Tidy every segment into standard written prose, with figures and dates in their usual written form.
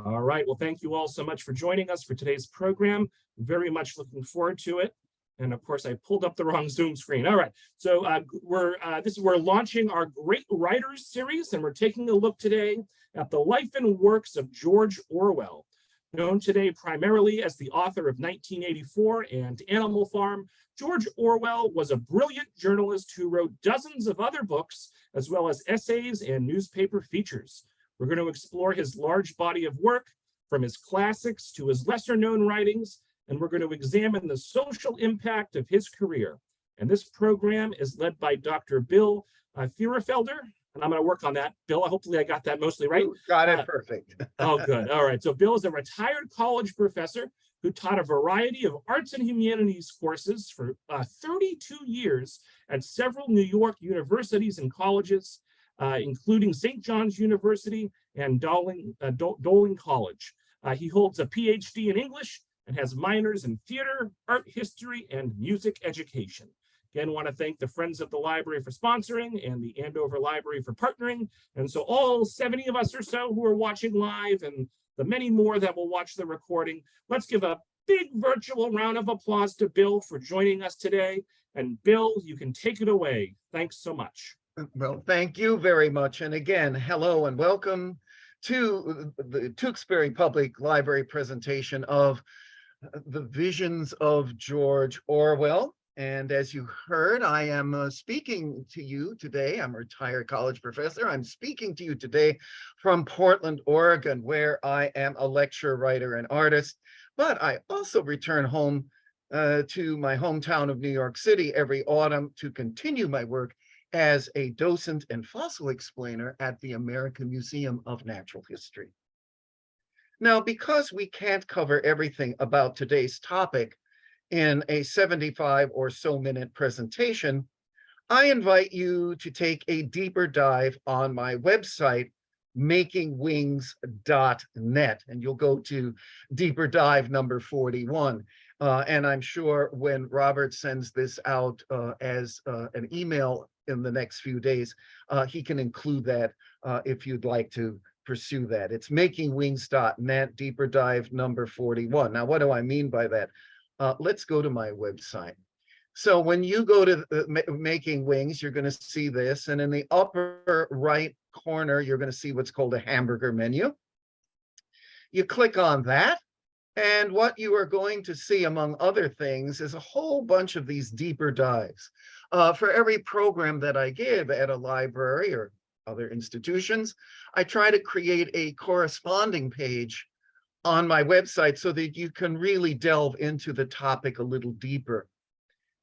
All right. Well, thank you all so much for joining us for today's program. Very much looking forward to it. And of course, I pulled up the wrong Zoom screen. All right. So we're launching our Great Writers series, and we're taking a look today at the life and works of George Orwell, known today primarily as the author of 1984 and Animal Farm. George Orwell was a brilliant journalist who wrote dozens of other books, as well as essays and newspaper features. We're going to explore his large body of work, from his classics to his lesser known writings, and we're going to examine the social impact of his career. And this program is led by Dr. Bill Thierfelder, and I'm going to work on that. Bill, hopefully I got that mostly right. You got it perfect. Oh, good. All right. So Bill is a retired college professor who taught a variety of arts and humanities courses for 32 years at several New York universities and colleges, including St. John's University and Doling College. He holds a PhD in English and has minors in theater, art history, and music education. Again, want to thank the Friends of the Library for sponsoring and the Andover Library for partnering. And so all 70 of us or so who are watching live and the many more that will watch the recording, let's give a big virtual round of applause to Bill for joining us today. And Bill, you can take it away. Thanks so much. Well, thank you very much. And again, hello and welcome to the Tewksbury Public Library presentation of The Visions of George Orwell. And as you heard, I am speaking to you today. I'm a retired college professor. I'm speaking to you today from Portland, Oregon, where I am a lecturer, writer, and artist. But I also return home to my hometown of New York City every autumn to continue my work as a docent and fossil explainer at the American Museum of Natural History. Now, because we can't cover everything about today's topic in a 75 or so minute presentation, I invite you to take a deeper dive on my website, makingwings.net, and you'll go to deeper dive number 41. And I'm sure when Robert sends this out as an email in the next few days, he can include that if you'd like to pursue that. It's makingwings.net, deeper dive number 41. Now, what do I mean by that? Let's go to my website. So when you go to Making Wings, you're going to see this. And in the upper right corner, you're going to see what's called a hamburger menu. You click on that. And what you are going to see, among other things, is a whole bunch of these deeper dives. For every program that I give at a library or other institutions, I try to create a corresponding page on my website so that you can really delve into the topic a little deeper.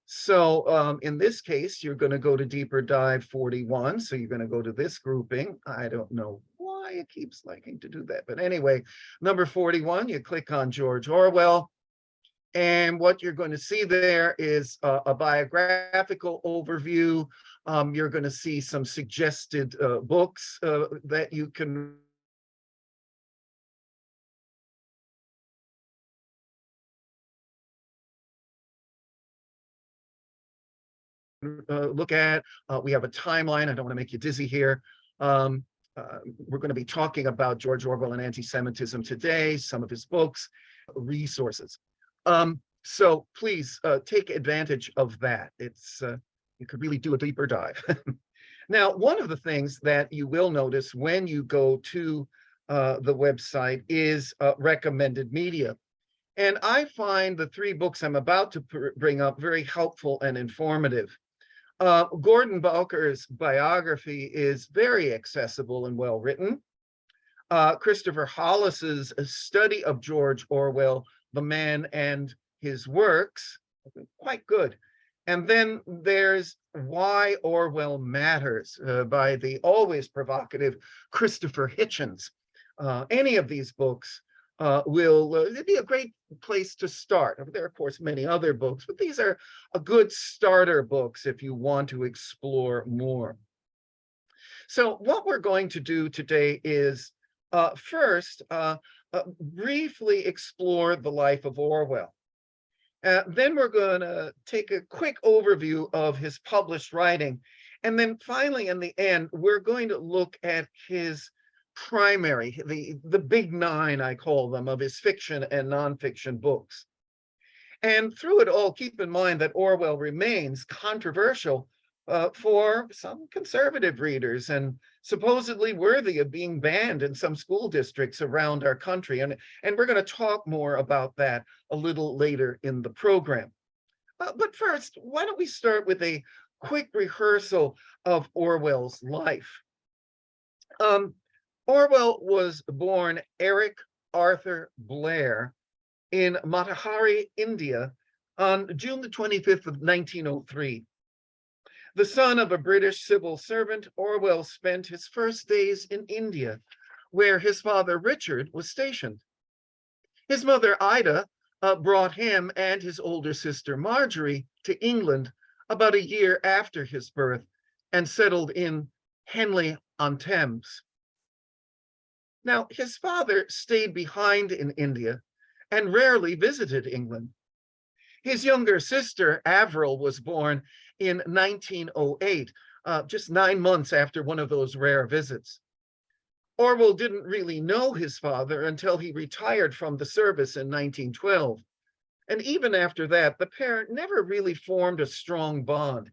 So in this case, you're going to go to deeper dive 41. So you're going to go to this grouping. I don't know why it keeps liking to do that. But anyway, number 41, you click on George Orwell. And what you're going to see there is a biographical overview. You're going to see some suggested books that you can look at. We have a timeline. I don't want to make you dizzy here. We're going to be talking about George Orwell and anti-Semitism today, some of his books, resources. So please take advantage of that. It's you could really do a deeper dive. Now, one of the things that you will notice when you go to the website is recommended media. And I find the three books I'm about to bring up very helpful and informative. Gordon Bowker's biography is very accessible and well written. Christopher Hollis's study of George Orwell, The Man and His Works, quite good. And then there's Why Orwell Matters by the always provocative Christopher Hitchens. Any of these books will be a great place to start. There are, of course, many other books, but these are a good starter books if you want to explore more. So what we're going to do today is first briefly explore the life of Orwell. Then we're going to take a quick overview of his published writing. And then finally, in the end, we're going to look at his primary, the big nine, I call them, of his fiction and nonfiction books. And through it all, keep in mind that Orwell remains controversial for some conservative readers and supposedly worthy of being banned in some school districts around our country. And we're going to talk more about that a little later in the program. But first, why don't we start with a quick rehearsal of Orwell's life? Orwell was born Eric Arthur Blair in Matahari, India, on June the 25th of 1903. The son of a British civil servant, Orwell spent his first days in India, where his father Richard was stationed. His mother Ida brought him and his older sister Marjorie to England about a year after his birth and settled in Henley-on-Thames. Now, his father stayed behind in India and rarely visited England. His younger sister, Avril, was born in 1908, just 9 months after one of those rare visits. Orwell didn't really know his father until he retired from the service in 1912. And even after that, the pair never really formed a strong bond.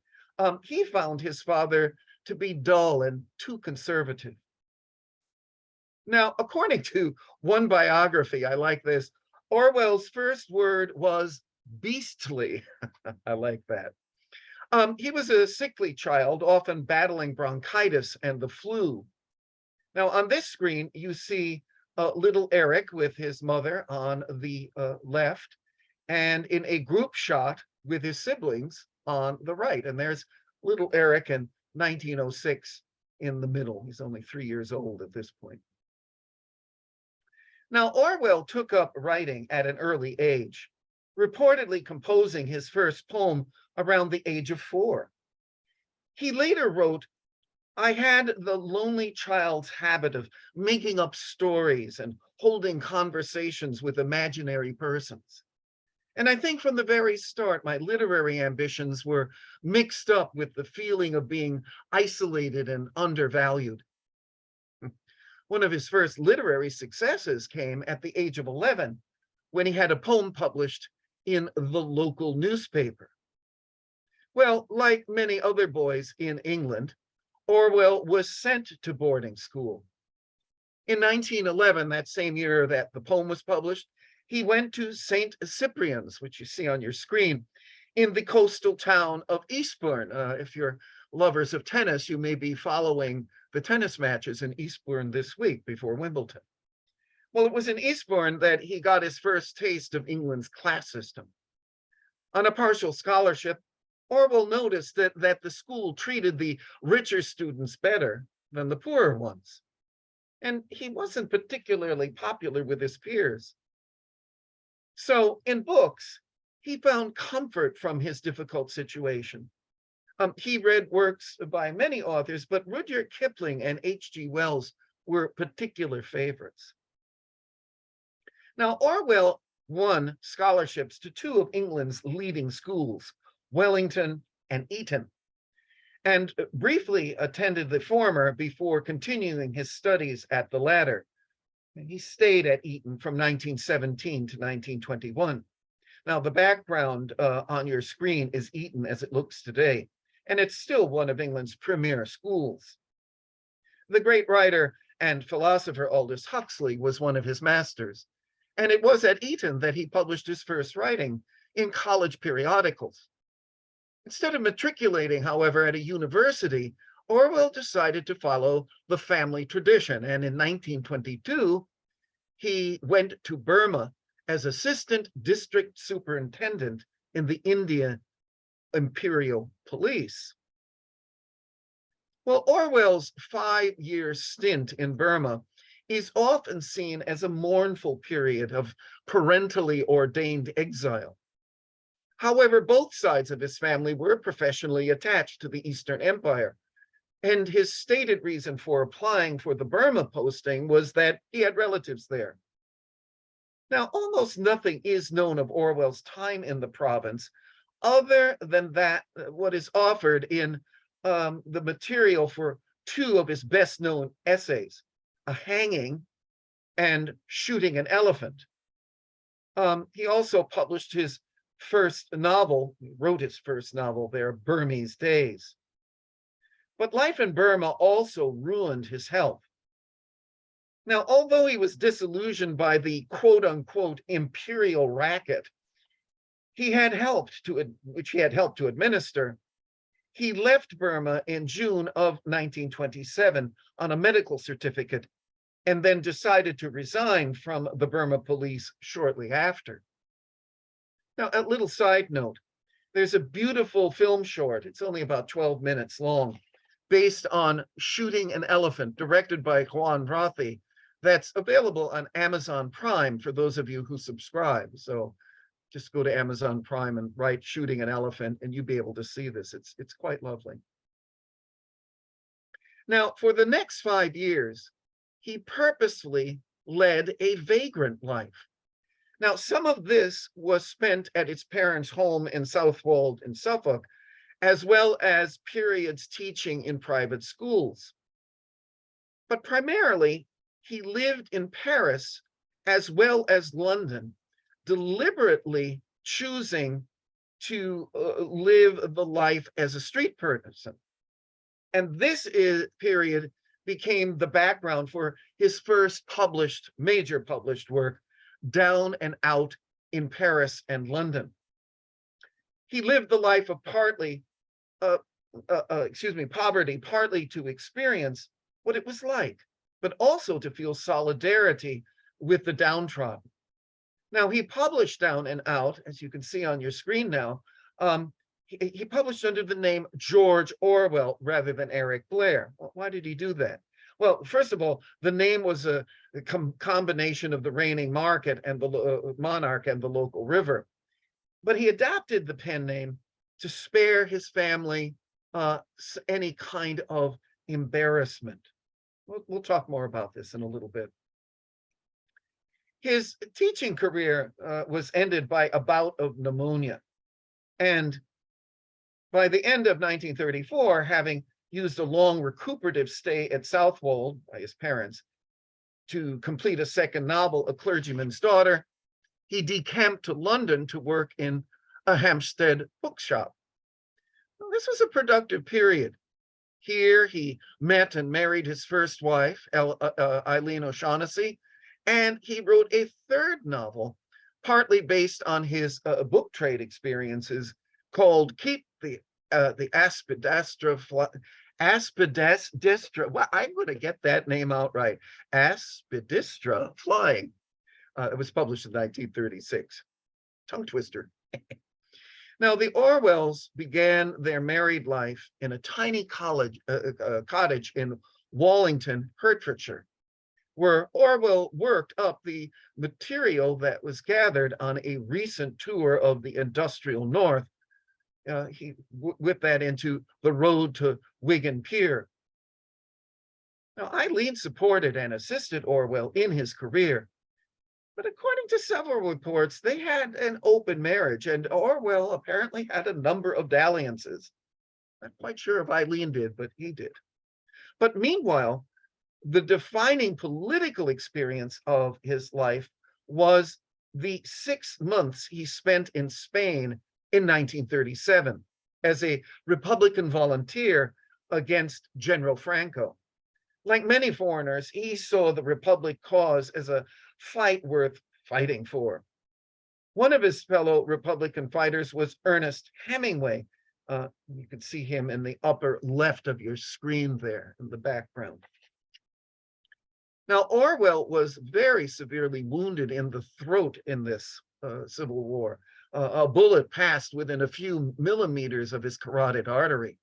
He found his father to be dull and too conservative. Now, according to one biography, I like this, Orwell's first word was beastly. I like that. He was a sickly child, often battling bronchitis and the flu. Now, on this screen, you see little Eric with his mother on the left, and in a group shot with his siblings on the right. And there's little Eric in 1906 in the middle. He's only 3 years old at this point. Now, Orwell took up writing at an early age, reportedly composing his first poem around the age of 4. He later wrote, "I had the lonely child's habit of making up stories and holding conversations with imaginary persons. And I think from the very start, my literary ambitions were mixed up with the feeling of being isolated and undervalued." One of his first literary successes came at the age of 11, when he had a poem published in the local newspaper. Well, like many other boys in England, Orwell was sent to boarding school. In 1911, that same year that the poem was published, he went to St. Cyprian's, which you see on your screen, in the coastal town of Eastbourne. If you're lovers of tennis, you may be following the tennis matches in Eastbourne this week before Wimbledon. Well, it was in Eastbourne that he got his first taste of England's class system. On a partial scholarship, Orwell noticed that the school treated the richer students better than the poorer ones. And he wasn't particularly popular with his peers. So in books, he found comfort from his difficult situation. He read works by many authors, but Rudyard Kipling and H.G. Wells were particular favorites. Now, Orwell won scholarships to 2 of England's leading schools, Wellington and Eton, and briefly attended the former before continuing his studies at the latter. And he stayed at Eton from 1917 to 1921. Now, the background on your screen is Eton as it looks today, and it's still one of England's premier schools. The great writer and philosopher Aldous Huxley was one of his masters, and it was at Eton that he published his first writing in college periodicals. Instead of matriculating, however, at a university, Orwell decided to follow the family tradition, and in 1922, he went to Burma as assistant district superintendent in the Indian Imperial Police. Well, Orwell's 5-year stint in Burma is often seen as a mournful period of parentally ordained exile. However, both sides of his family were professionally attached to the Eastern Empire, and his stated reason for applying for the Burma posting was that he had relatives there. Now, almost nothing is known of Orwell's time in the province, other than that what is offered in the material for 2 of his best-known essays. a hanging, and shooting an elephant. He also published his first novel, wrote his first novel there, Burmese Days. But life in Burma also ruined his health. Now, although he was disillusioned by the quote unquote imperial racket which he had helped to administer, he left Burma in June of 1927 on a medical certificate and then decided to resign from the Burma police shortly after. Now, a little side note, there's a beautiful film short, it's only about 12 minutes long, based on Shooting an Elephant, directed by Juan Rothi, that's available on Amazon Prime for those of you who subscribe. So just go to Amazon Prime and write Shooting an Elephant, and you'll be able to see this. It's quite lovely. Now, for the next 5 years, he purposefully led a vagrant life. Now, some of this was spent at his parents' home in Southwold in Suffolk, as well as periods teaching in private schools. But primarily, he lived in Paris as well as London, deliberately choosing to live the life as a street person. And this period became the background for his first major published work, Down and Out in Paris and London. He lived the life of poverty, partly to experience what it was like, but also to feel solidarity with the downtrodden. Now, he published Down and Out, as you can see on your screen now. He published under the name George Orwell rather than Eric Blair. Well, why did he do that? Well, first of all, the name was a combination of the reigning monarch and the local river. But he adopted the pen name to spare his family any kind of embarrassment. We'll talk more about this in a little bit. His teaching career was ended by a bout of pneumonia. And by the end of 1934, having used a long recuperative stay at Southwold by his parents to complete a second novel, A Clergyman's Daughter, he decamped to London to work in a Hampstead bookshop. Well, this was a productive period. Here he met and married his first wife, Eileen O'Shaughnessy, and he wrote a third novel, partly based on his book trade experiences, called Keep the Aspidistra well, I'm going to get that name out right, Aspidistra Flying. It was published in 1936. Tongue twister. Now, the Orwells began their married life in a tiny cottage in Wallington, Hertfordshire, where Orwell worked up the material that was gathered on a recent tour of the industrial North. He whipped that into The Road to Wigan Pier. Now, Eileen supported and assisted Orwell in his career, but according to several reports, they had an open marriage, and Orwell apparently had a number of dalliances. I'm quite sure if Eileen did, but he did. But meanwhile, the defining political experience of his life was the 6 months he spent in Spain in 1937 as a Republican volunteer against General Franco. Like many foreigners, he saw the Republic cause as a fight worth fighting for. One of his fellow Republican fighters was Ernest Hemingway. You can see him in the upper left of your screen there in the background. Now, Orwell was very severely wounded in the throat in this Civil War. A bullet passed within a few millimeters of his carotid artery.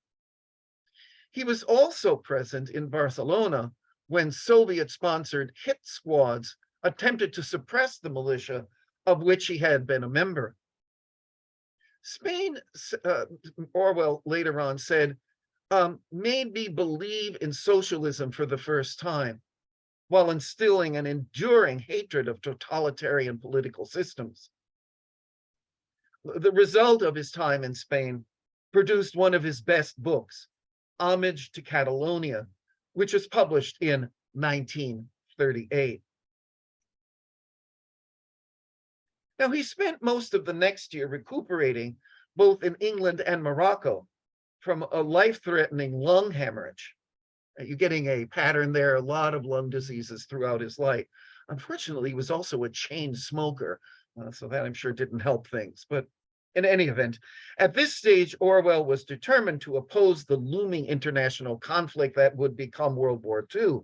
He was also present in Barcelona when Soviet-sponsored hit squads attempted to suppress the militia of which he had been a member. Spain, Orwell later on said, made me believe in socialism for the first time, while instilling an enduring hatred of totalitarian political systems. The result of his time in Spain produced one of his best books, Homage to Catalonia, which was published in 19 1938. Now, he spent most of the next year recuperating both in England and Morocco from a life-threatening lung hemorrhage. You're getting a pattern there, a lot of lung diseases throughout his life. Unfortunately, he was also a chain smoker, so that I'm sure didn't help things. But in any event, at this stage, Orwell was determined to oppose the looming international conflict that would become World War II,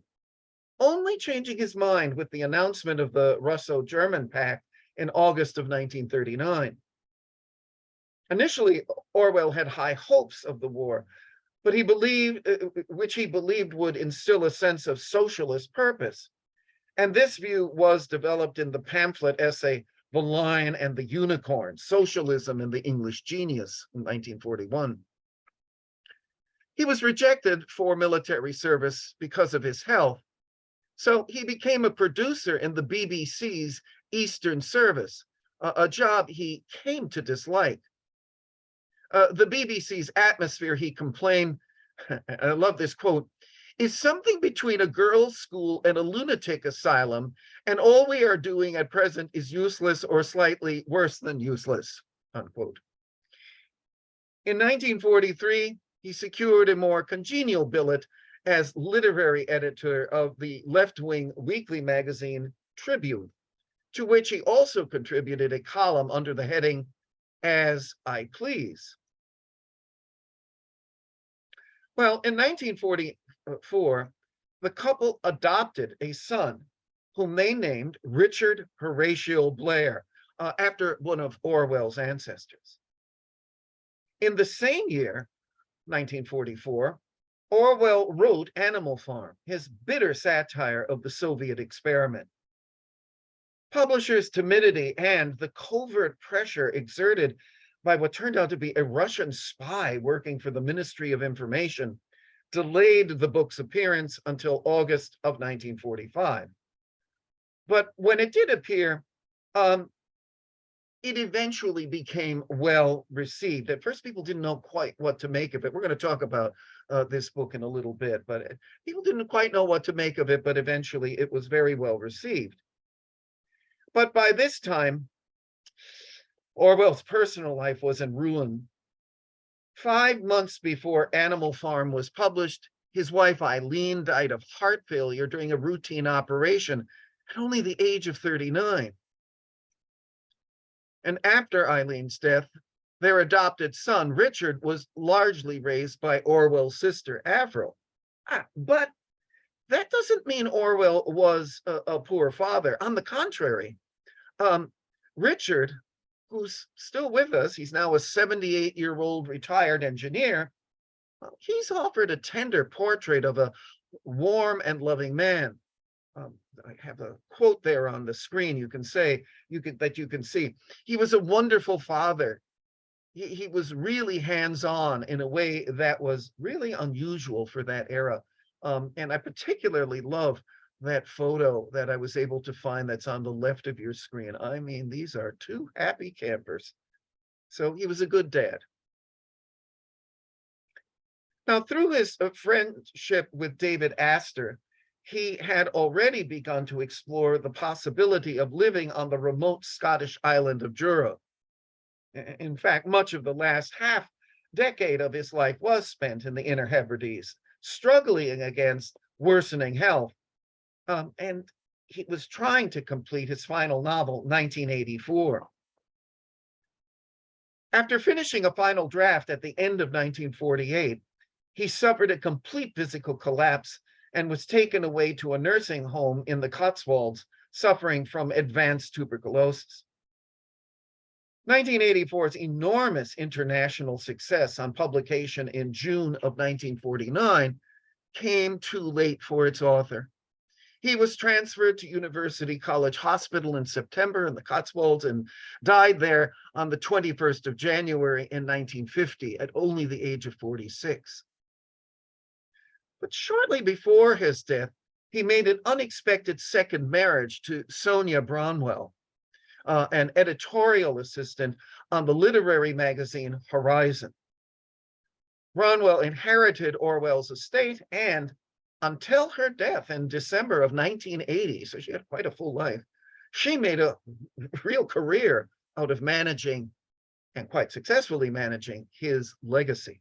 only changing his mind with the announcement of the Russo-German Pact in August of 1939. Initially, Orwell had high hopes of the war, but which he believed would instill a sense of socialist purpose. And this view was developed in the pamphlet essay, The Lion and the Unicorn, Socialism and the English Genius, in 1941. He was rejected for military service because of his health, so he became a producer in the BBC's Eastern Service, a job he came to dislike. The BBC's atmosphere, he complained, I love this quote, is something between a girls' school and a lunatic asylum, and all we are doing at present is useless or slightly worse than useless, unquote. In 1943, he secured a more congenial billet as literary editor of the left-wing weekly magazine Tribune, to which he also contributed a column under the heading, As I Please. Well, in 1944, the couple adopted a son whom they named Richard Horatio Blair, after one of Orwell's ancestors. In the same year, 1944, Orwell wrote Animal Farm, his bitter satire of the Soviet experiment. Publishers' timidity and the covert pressure exerted by what turned out to be a Russian spy working for the Ministry of Information delayed the book's appearance until August of 1945. But when it did appear, it eventually became well received. At first, people didn't know quite what to make of it. We're going to talk about this book in a little bit, but people didn't quite know what to make of it, but eventually it was very well received. But by this time, Orwell's personal life was in ruin. 5 months before Animal Farm was published, his wife Eileen died of heart failure during a routine operation at only the age of 39. And after Eileen's death, their adopted son, Richard, was largely raised by Orwell's sister, Avril. But that doesn't mean Orwell was a poor father. On the contrary, Richard, who's still with us, he's now a 78-year-old retired engineer, he's offered a tender portrait of a warm and loving man. I have a quote there on the screen you can see. He was a wonderful father. He was really hands-on in a way that was really unusual for that era. And I particularly love that photo that I was able to find that's on the left of your screen. I mean, these are two happy campers. So he was a good dad. Now, through his friendship with David Astor, he had already begun to explore the possibility of living on the remote Scottish island of Jura. In fact, much of the last half-decade of his life was spent in the Inner Hebrides, struggling against worsening health. And he was trying to complete his final novel, 1984. After finishing a final draft at the end of 1948, he suffered a complete physical collapse and was taken away to a nursing home in the Cotswolds, suffering from advanced tuberculosis. 1984's enormous international success on publication in June of 1949 came too late for its author. He was transferred to University College Hospital in September in the Cotswolds and died there on the 21st of January in 1950 at only the age of 46. But shortly before his death, he made an unexpected second marriage to Sonia Bronwell, an editorial assistant on the literary magazine Horizon. Bronwell inherited Orwell's estate and until her death in December of 1980, so she had quite a full life, she made a real career out of managing, and quite successfully managing, his legacy.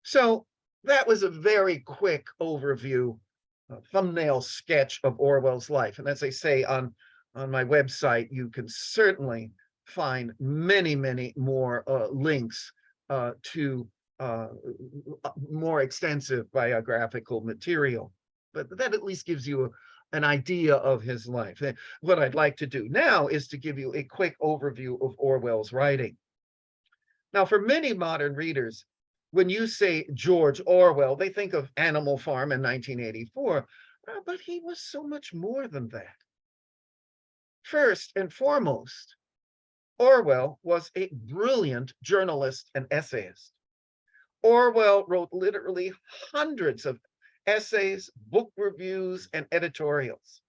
So that was a very quick overview, thumbnail sketch of Orwell's life. And as I say on my website, you can certainly find many, many more links to more extensive biographical material. But that at least gives you an idea of his life. What I'd like to do now is to give you a quick overview of Orwell's writing. Now, for many modern readers, when you say George Orwell, they think of Animal Farm in 1984, but he was so much more than that. First and foremost, Orwell was a brilliant journalist and essayist. Orwell wrote literally hundreds of essays, book reviews, and editorials.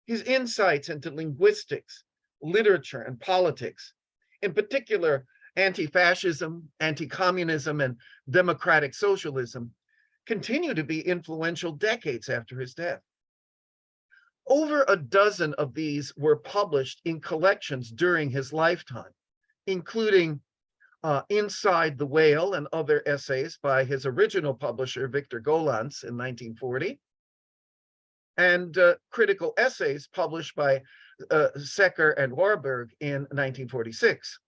His insights into linguistics, literature, and politics, in particular, anti-fascism, anti-communism, and democratic socialism, continue to be influential decades after his death. Over a dozen of these were published in collections during his lifetime, including Inside the Whale and other essays by his original publisher, Victor Gollancz, in 1940, and critical essays published by Secker and Warburg in 1946.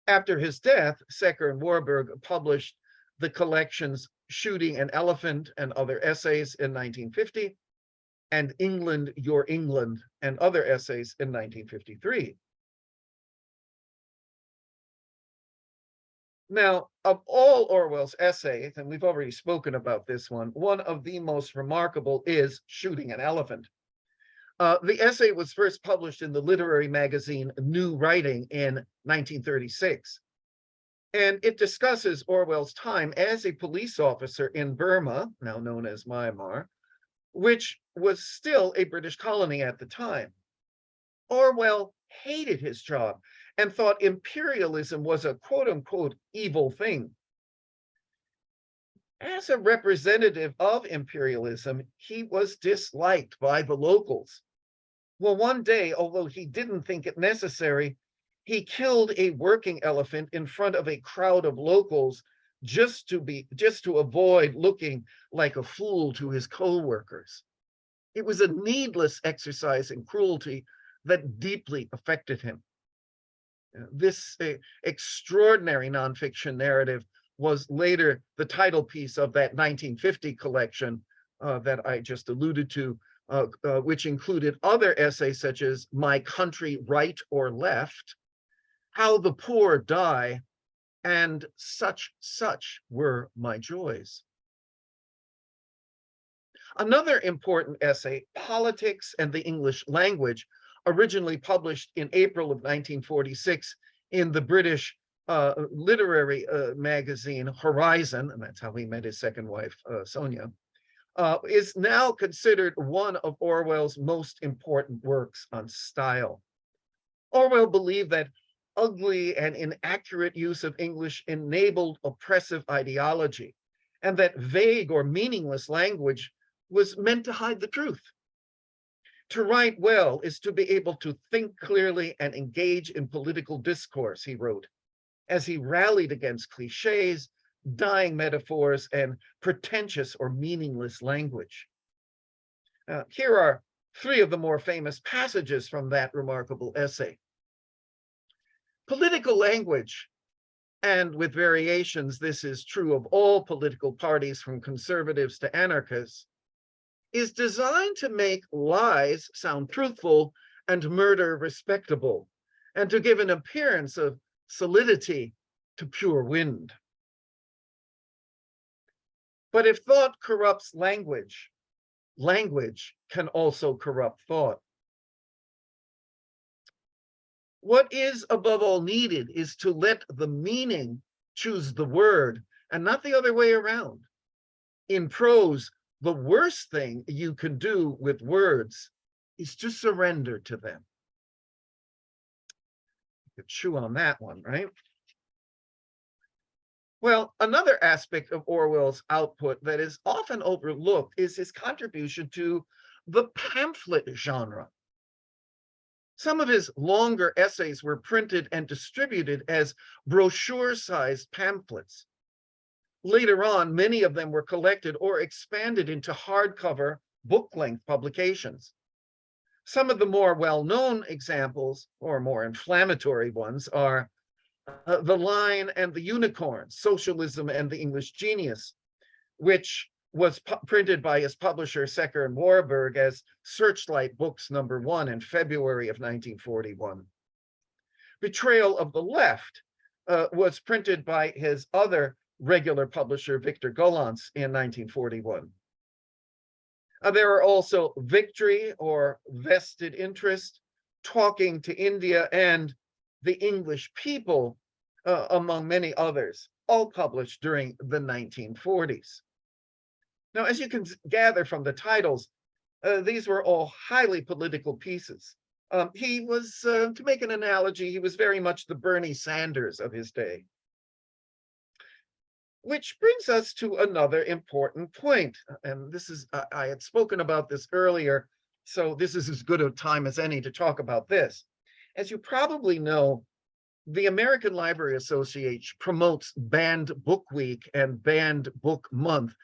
After his death, Secker and Warburg published the collections Shooting an Elephant and Other Essays in 1950, and England, Your England, and Other Essays in 1953. Now, of all Orwell's essays, and we've already spoken about this one of the most remarkable is Shooting an Elephant. The essay was first published in the literary magazine New Writing in 1936. And it discusses Orwell's time as a police officer in Burma, now known as Myanmar, which was still a British colony at the time. Orwell hated his job and thought imperialism was a quote-unquote evil thing. As a representative of imperialism, he was disliked by the locals. Well, one day, although he didn't think it necessary, he killed a working elephant in front of a crowd of locals just to avoid looking like a fool to his co-workers. It was a needless exercise in cruelty that deeply affected him. This extraordinary nonfiction narrative was later the title piece of that 1950 collection that I just alluded to, which included other essays such as My Country, Right or Left, How the Poor Die, and Such Were My Joys. Another important essay, Politics and the English Language, originally published in April of 1946 in the British literary magazine Horizon, and that's how he met his second wife, Sonia, is now considered one of Orwell's most important works on style. Orwell believed that ugly and inaccurate use of English enabled oppressive ideology, and that vague or meaningless language was meant to hide the truth. To write well is to be able to think clearly and engage in political discourse, he wrote, as he rallied against cliches, dying metaphors, and pretentious or meaningless language. Here are three of the more famous passages from that remarkable essay. Political language, and with variations, this is true of all political parties from conservatives to anarchists, is designed to make lies sound truthful and murder respectable, and to give an appearance of solidity to pure wind. But if thought corrupts language, language can also corrupt thought. What is above all needed is to let the meaning choose the word and not the other way around. In prose, the worst thing you can do with words is to surrender to them. You could chew on that one, right? Well, another aspect of Orwell's output that is often overlooked is his contribution to the pamphlet genre. Some of his longer essays were printed and distributed as brochure-sized pamphlets. Later on, many of them were collected or expanded into hardcover, book-length publications. Some of the more well-known examples, or more inflammatory ones, are The Lion and the Unicorn, Socialism and the English Genius, which was printed by his publisher Secker and Warburg as Searchlight Books #1 in February of 1941. Betrayal of the Left was printed by his other regular publisher, Victor Gollancz, in 1941. There are also Victory or Vested Interest, Talking to India, and The English People, among many others, all published during the 1940s. Now, as you can gather from the titles, these were all highly political pieces. He was, to make an analogy, he was very much the Bernie Sanders of his day. Which brings us to another important point. And this is, I had spoken about this earlier, so this is as good a time as any to talk about this. As you probably know, the American Library Association promotes Banned Book Week and Banned Book Month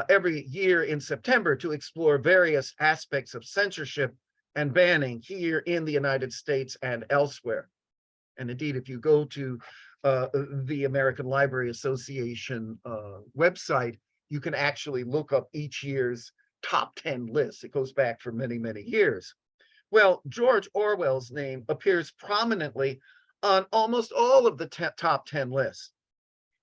every year in September to explore various aspects of censorship and banning here in the United States and elsewhere. And indeed, if you go to the American Library Association website, you can actually look up each year's top 10 lists. It goes back for many, many years. Well, George Orwell's name appears prominently on almost all of the top 10 lists.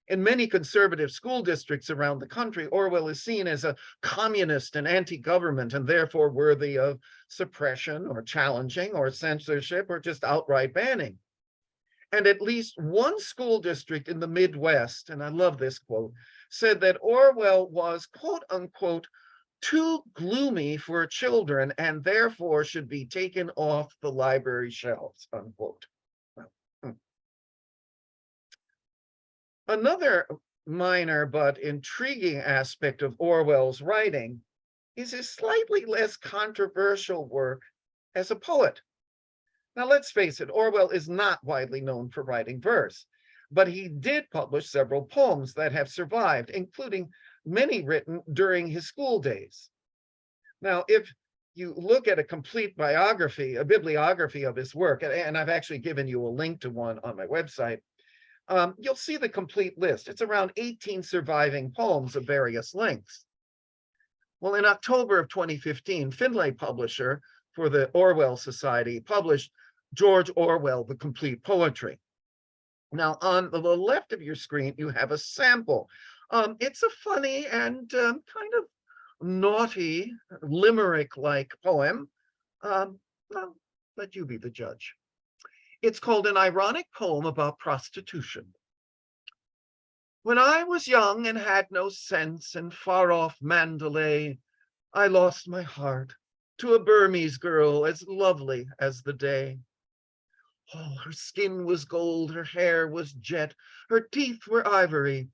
In many conservative school districts around the country, Orwell is seen as a communist and anti-government and therefore worthy of suppression or challenging or censorship or just outright banning. And at least one school district in the Midwest, and I love this quote, said that Orwell was, quote unquote, too gloomy for children and therefore should be taken off the library shelves, unquote. Another minor but intriguing aspect of Orwell's writing is his slightly less controversial work as a poet. Now, let's face it, Orwell is not widely known for writing verse, but he did publish several poems that have survived, including many written during his school days. Now, if you look at a complete biography, a bibliography of his work, and I've actually given you a link to one on my website, you'll see the complete list. It's around 18 surviving poems of various lengths. Well, in October of 2015, Finlay Publisher for the Orwell Society published George Orwell, The Complete Poetry. Now, on the left of your screen, you have a sample. It's a funny and kind of naughty limerick-like poem. Well, let you be the judge. It's called An Ironic Poem About Prostitution. When I was young and had no sense and far off Mandalay, I lost my heart to a Burmese girl as lovely as the day. Oh, her skin was gold, her hair was jet, her teeth were ivory.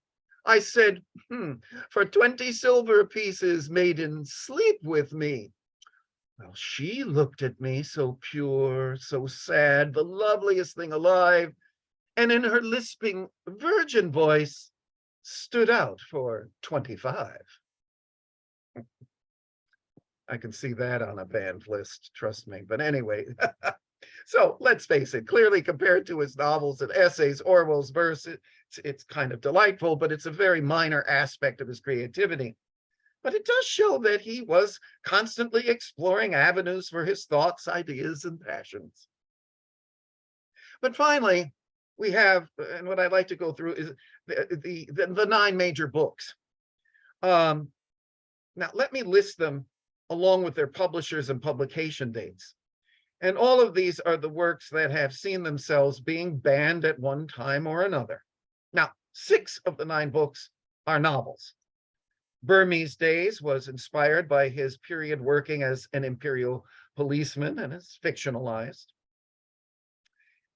I said, for 20 silver pieces, maiden, sleep with me. Well, she looked at me so pure, so sad, the loveliest thing alive, and in her lisping virgin voice stood out for 25. I can see that on a banned list, trust me. But anyway, so let's face it, clearly compared to his novels and essays, Orwell's verse, it's kind of delightful, but it's a very minor aspect of his creativity. But it does show that he was constantly exploring avenues for his thoughts, ideas, and passions. But finally, we have, and what I'd like to go through is the 9 major books. Now, let me list them along with their publishers and publication dates. And all of these are the works that have seen themselves being banned at one time or another. Now, 6 of the 9 books are novels. Burmese Days was inspired by his period working as an imperial policeman and is fictionalized.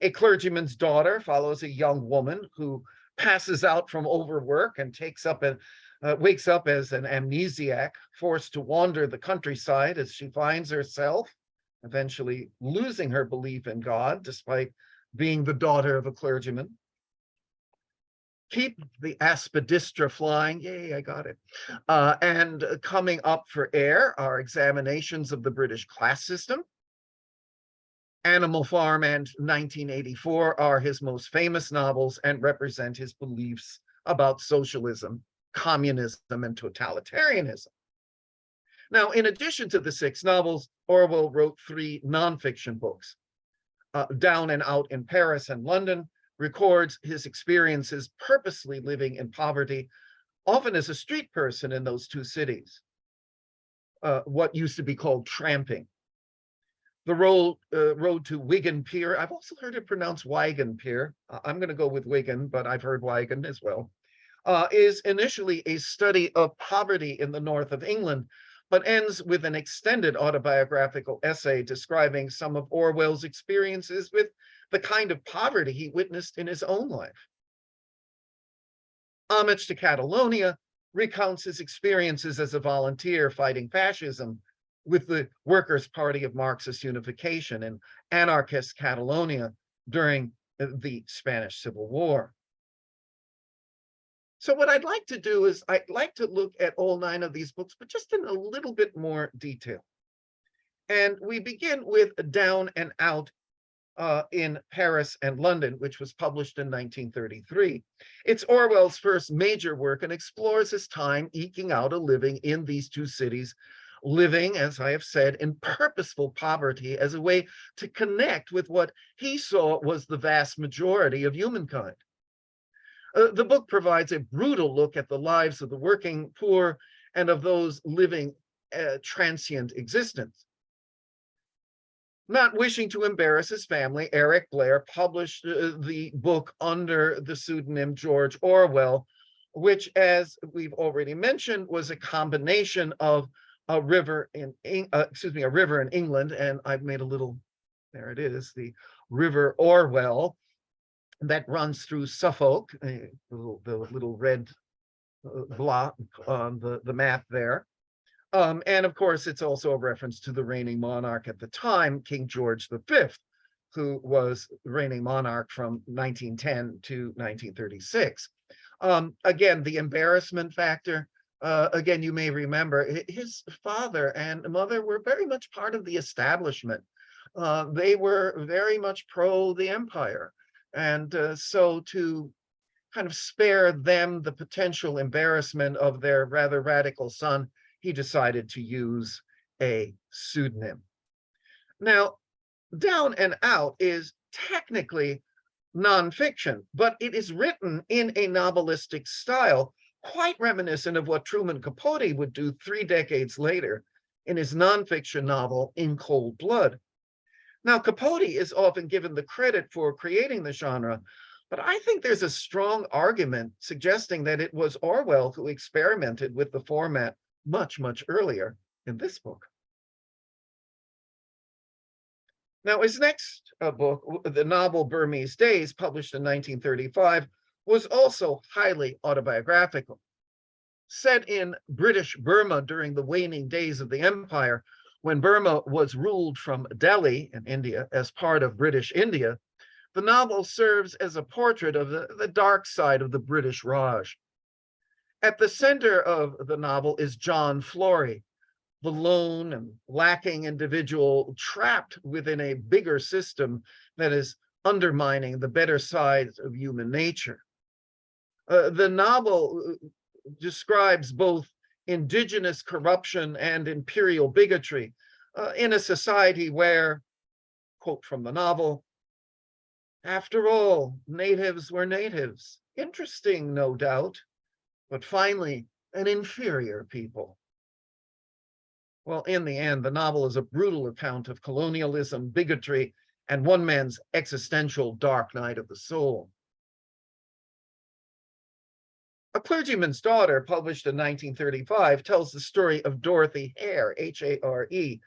A Clergyman's Daughter follows a young woman who passes out from overwork and wakes up as an amnesiac, forced to wander the countryside as she finds herself eventually losing her belief in God, despite being the daughter of a clergyman. Keep the aspidistra flying, yay, I got it. And coming up for air are examinations of the British class system. Animal Farm and 1984 are his most famous novels and represent his beliefs about socialism, communism, and totalitarianism. Now, in addition to the 6 novels, Orwell wrote 3 nonfiction books. Down and Out in Paris and London records his experiences purposely living in poverty, often as a street person in those 2 cities, what used to be called tramping. The road to Wigan Pier, I've also heard it pronounced Wigan Pier. I'm going to go with Wigan, but I've heard Wigan as well, is initially a study of poverty in the north of England, but ends with an extended autobiographical essay describing some of Orwell's experiences with the kind of poverty he witnessed in his own life. Homage to Catalonia recounts his experiences as a volunteer fighting fascism with the Workers' Party of Marxist Unification in anarchist Catalonia during the Spanish Civil War. So what I'd like to do is I'd like to look at all 9 of these books, but just in a little bit more detail. And we begin with Down and Out in Paris and London, which was published in 1933. It's Orwell's first major work and explores his time eking out a living in these 2 cities, living, as I have said, in purposeful poverty as a way to connect with what he saw was the vast majority of humankind. The book provides a brutal look at the lives of the working poor and of those living a transient existence. Not wishing to embarrass his family, Eric Blair published the book under the pseudonym George Orwell, which, as we've already mentioned, was a combination of a river in England, and I've made a little, there it is, the River Orwell that runs through Suffolk, the little red blot on the map there. And of course, it's also a reference to the reigning monarch at the time, King George V, who was reigning monarch from 1910 to 1936. Again, the embarrassment factor, again, you may remember his father and mother were very much part of the establishment. They were very much pro the empire. And so to kind of spare them the potential embarrassment of their rather radical son, he decided to use a pseudonym. Now, Down and Out is technically nonfiction, but it is written in a novelistic style, quite reminiscent of what Truman Capote would do 3 decades later in his nonfiction novel, In Cold Blood. Now, Capote is often given the credit for creating the genre, but I think there's a strong argument suggesting that it was Orwell who experimented with the format much, much earlier in this book. Now, his next book, the novel Burmese Days, published in 1935, was also highly autobiographical. Set in British Burma during the waning days of the empire, when Burma was ruled from Delhi in India as part of British India, the novel serves as a portrait of the dark side of the British Raj. At the center of the novel is John Flory, the lone and lacking individual trapped within a bigger system that is undermining the better sides of human nature. The novel describes both indigenous corruption and imperial bigotry in a society where, quote from the novel, "After all, natives were natives. Interesting, no doubt, but finally an inferior people." Well, in the end, the novel is a brutal account of colonialism, bigotry, and one man's existential dark night of the soul. A Clergyman's Daughter, published in 1935, tells the story of Dorothy Hare, H-A-R-E,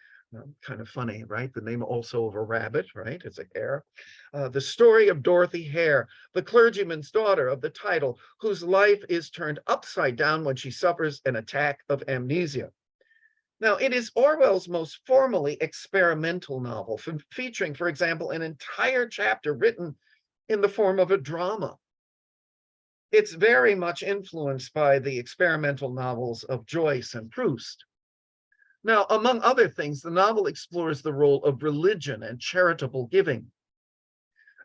Kind of funny, right? The name also of a rabbit, right? It's a hare. The story of Dorothy Hare, the clergyman's daughter of the title, whose life is turned upside down when she suffers an attack of amnesia. Now, it is Orwell's most formally experimental novel, featuring, for example, an entire chapter written in the form of a drama. It's very much influenced by the experimental novels of Joyce and Proust. Now, among other things, the novel explores the role of religion and charitable giving.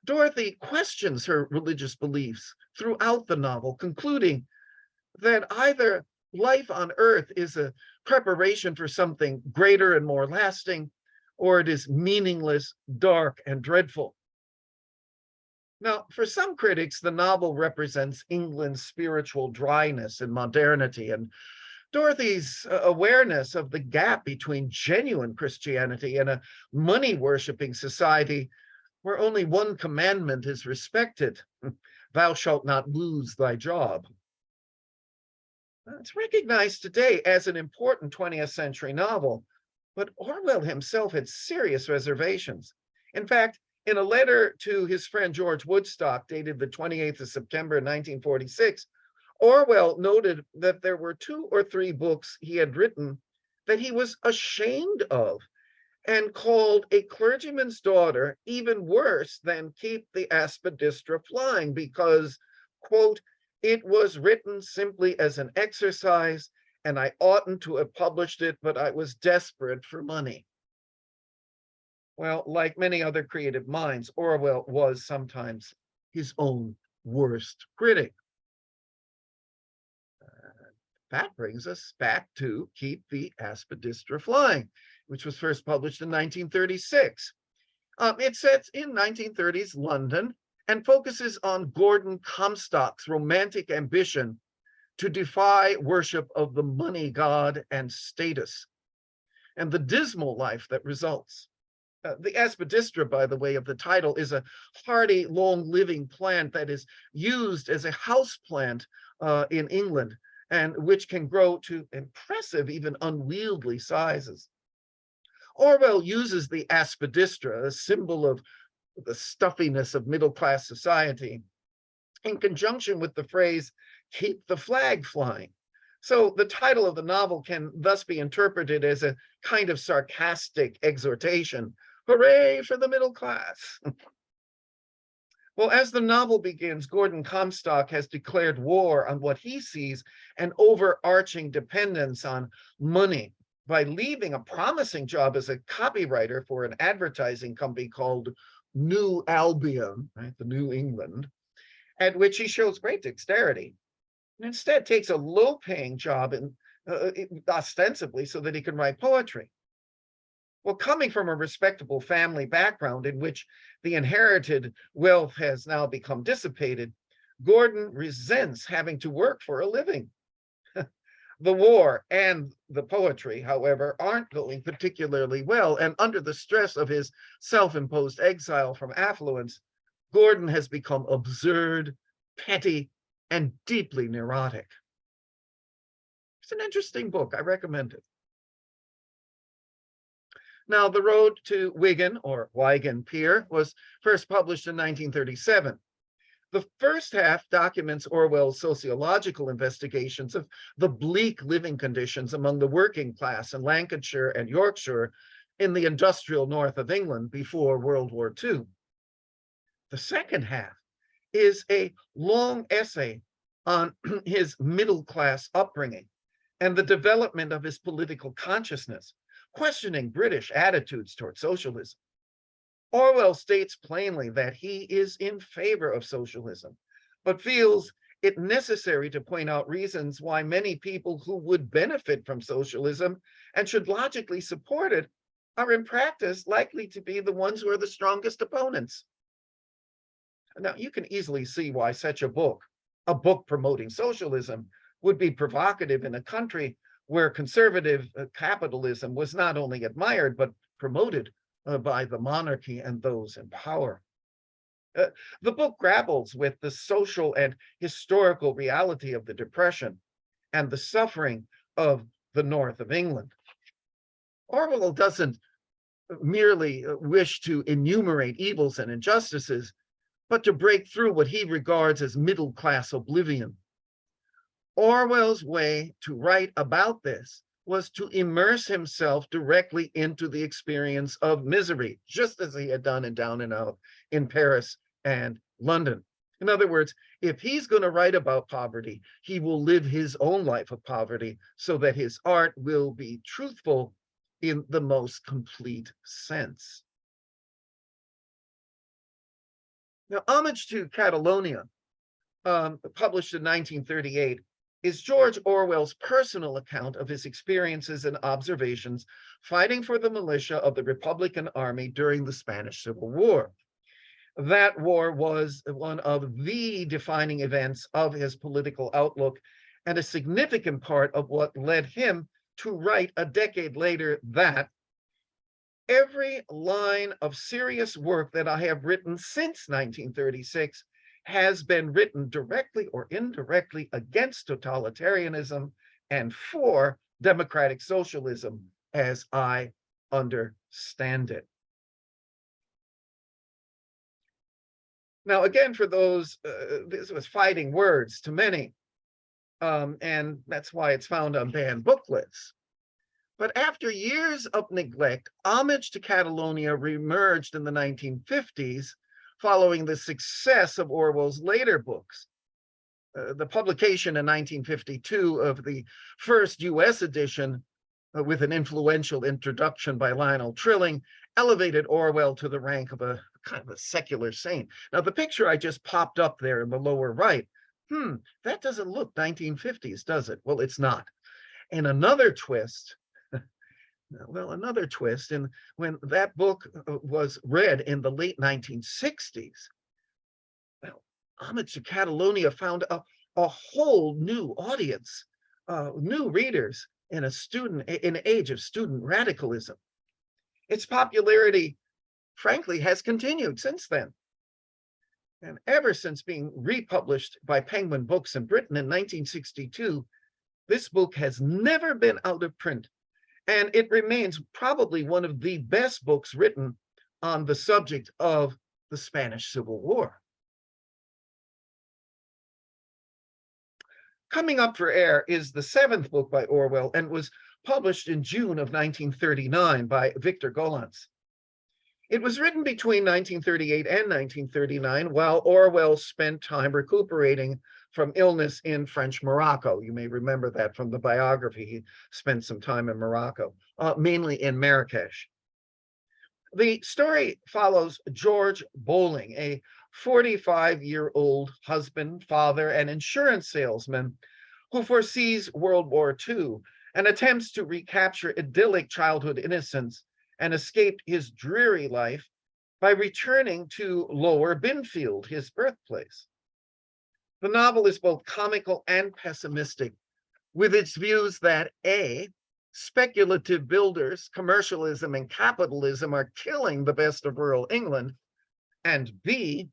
Dorothy questions her religious beliefs throughout the novel, concluding that either life on Earth is a preparation for something greater and more lasting, or it is meaningless, dark, and dreadful. Now, for some critics, the novel represents England's spiritual dryness and modernity, and Dorothy's awareness of the gap between genuine Christianity and a money-worshipping society where only one commandment is respected: thou shalt not lose thy job. It's recognized today as an important 20th century novel, but Orwell himself had serious reservations. In fact, in a letter to his friend George Woodstock, dated the 28th of September 1946, Orwell noted that there were 2 or 3 books he had written that he was ashamed of, and called A Clergyman's Daughter even worse than Keep the Aspidistra Flying because, quote, it was written simply as an exercise and I oughtn't to have published it, but I was desperate for money. Well, like many other creative minds, Orwell was sometimes his own worst critic. That brings us back to Keep the Aspidistra Flying, which was first published in 1936. It sets in 1930s London and focuses on Gordon Comstock's romantic ambition to defy worship of the money god and status, and the dismal life that results. The aspidistra, by the way, of the title, is a hardy, long-living plant that is used as a house plant in England, and which can grow to impressive, even unwieldy sizes. Orwell uses the aspidistra, a symbol of the stuffiness of middle-class society, in conjunction with the phrase, keep the flag flying. So the title of the novel can thus be interpreted as a kind of sarcastic exhortation. Hooray for the middle class. Well, as the novel begins, Gordon Comstock has declared war on what he sees an overarching dependence on money by leaving a promising job as a copywriter for an advertising company called New Albion, right, the New England, at which he shows great dexterity, and instead takes a low-paying job ostensibly so that he can write poetry. Well, coming from a respectable family background in which the inherited wealth has now become dissipated, Gordon resents having to work for a living. The war and the poetry, however, aren't going particularly well, and under the stress of his self-imposed exile from affluence, Gordon has become absurd, petty, and deeply neurotic. It's an interesting book. I recommend it. Now, The Road to Wigan, or Wigan Pier, was first published in 1937. The first half documents Orwell's sociological investigations of the bleak living conditions among the working class in Lancashire and Yorkshire in the industrial north of England before World War II. The second half is a long essay on his middle-class upbringing and the development of his political consciousness, questioning British attitudes toward socialism. Orwell states plainly that he is in favor of socialism, but feels it necessary to point out reasons why many people who would benefit from socialism and should logically support it are in practice likely to be the ones who are the strongest opponents. Now, you can easily see why such a book promoting socialism, would be provocative in a country where conservative capitalism was not only admired, but promoted by the monarchy and those in power. The book grapples with the social and historical reality of the Depression and the suffering of the north of England. Orwell doesn't merely wish to enumerate evils and injustices, but to break through what he regards as middle-class oblivion. Orwell's way to write about this was to immerse himself directly into the experience of misery, just as he had done in Down and Out in Paris and London. In other words, if he's going to write about poverty, he will live his own life of poverty so that his art will be truthful in the most complete sense. Now, Homage to Catalonia, published in 1938, is George Orwell's personal account of his experiences and observations fighting for the militia of the Republican Army during the Spanish Civil War. That war was one of the defining events of his political outlook and a significant part of what led him to write a decade later that every line of serious work that I have written since 1936 has been written directly or indirectly against totalitarianism and for democratic socialism as I understand it. Now, again, for those, this was fighting words to many, and that's why it's found on banned booklets. But after years of neglect, Homage to Catalonia reemerged in the 1950s following the success of Orwell's later books. The publication in 1952 of the first US edition, with an influential introduction by Lionel Trilling, elevated Orwell to the rank of a kind of a secular saint. Now, the picture I just popped up there in the lower right, that doesn't look 1950s, does it? Well, it's not. And another twist, and when that book was read in the late 1960s, well, Homage to Catalonia found a whole new audience, new readers in an age of student radicalism. Its popularity, frankly, has continued since then. And ever since being republished by Penguin Books in Britain in 1962, this book has never been out of print. And it remains probably one of the best books written on the subject of the Spanish Civil War. Coming up for air is the seventh book by Orwell and was published in June of 1939 by Victor Gollancz. It was written between 1938 and 1939 while Orwell spent time recuperating from illness in French Morocco. You may remember that from the biography. He spent some time in Morocco, mainly in Marrakesh. The story follows George Bowling, a 45-year-old husband, father, and insurance salesman who foresees World War II and attempts to recapture idyllic childhood innocence and escape his dreary life by returning to Lower Binfield, his birthplace. The novel is both comical and pessimistic, with its views that A, speculative builders, commercialism, and capitalism are killing the best of rural England, and B,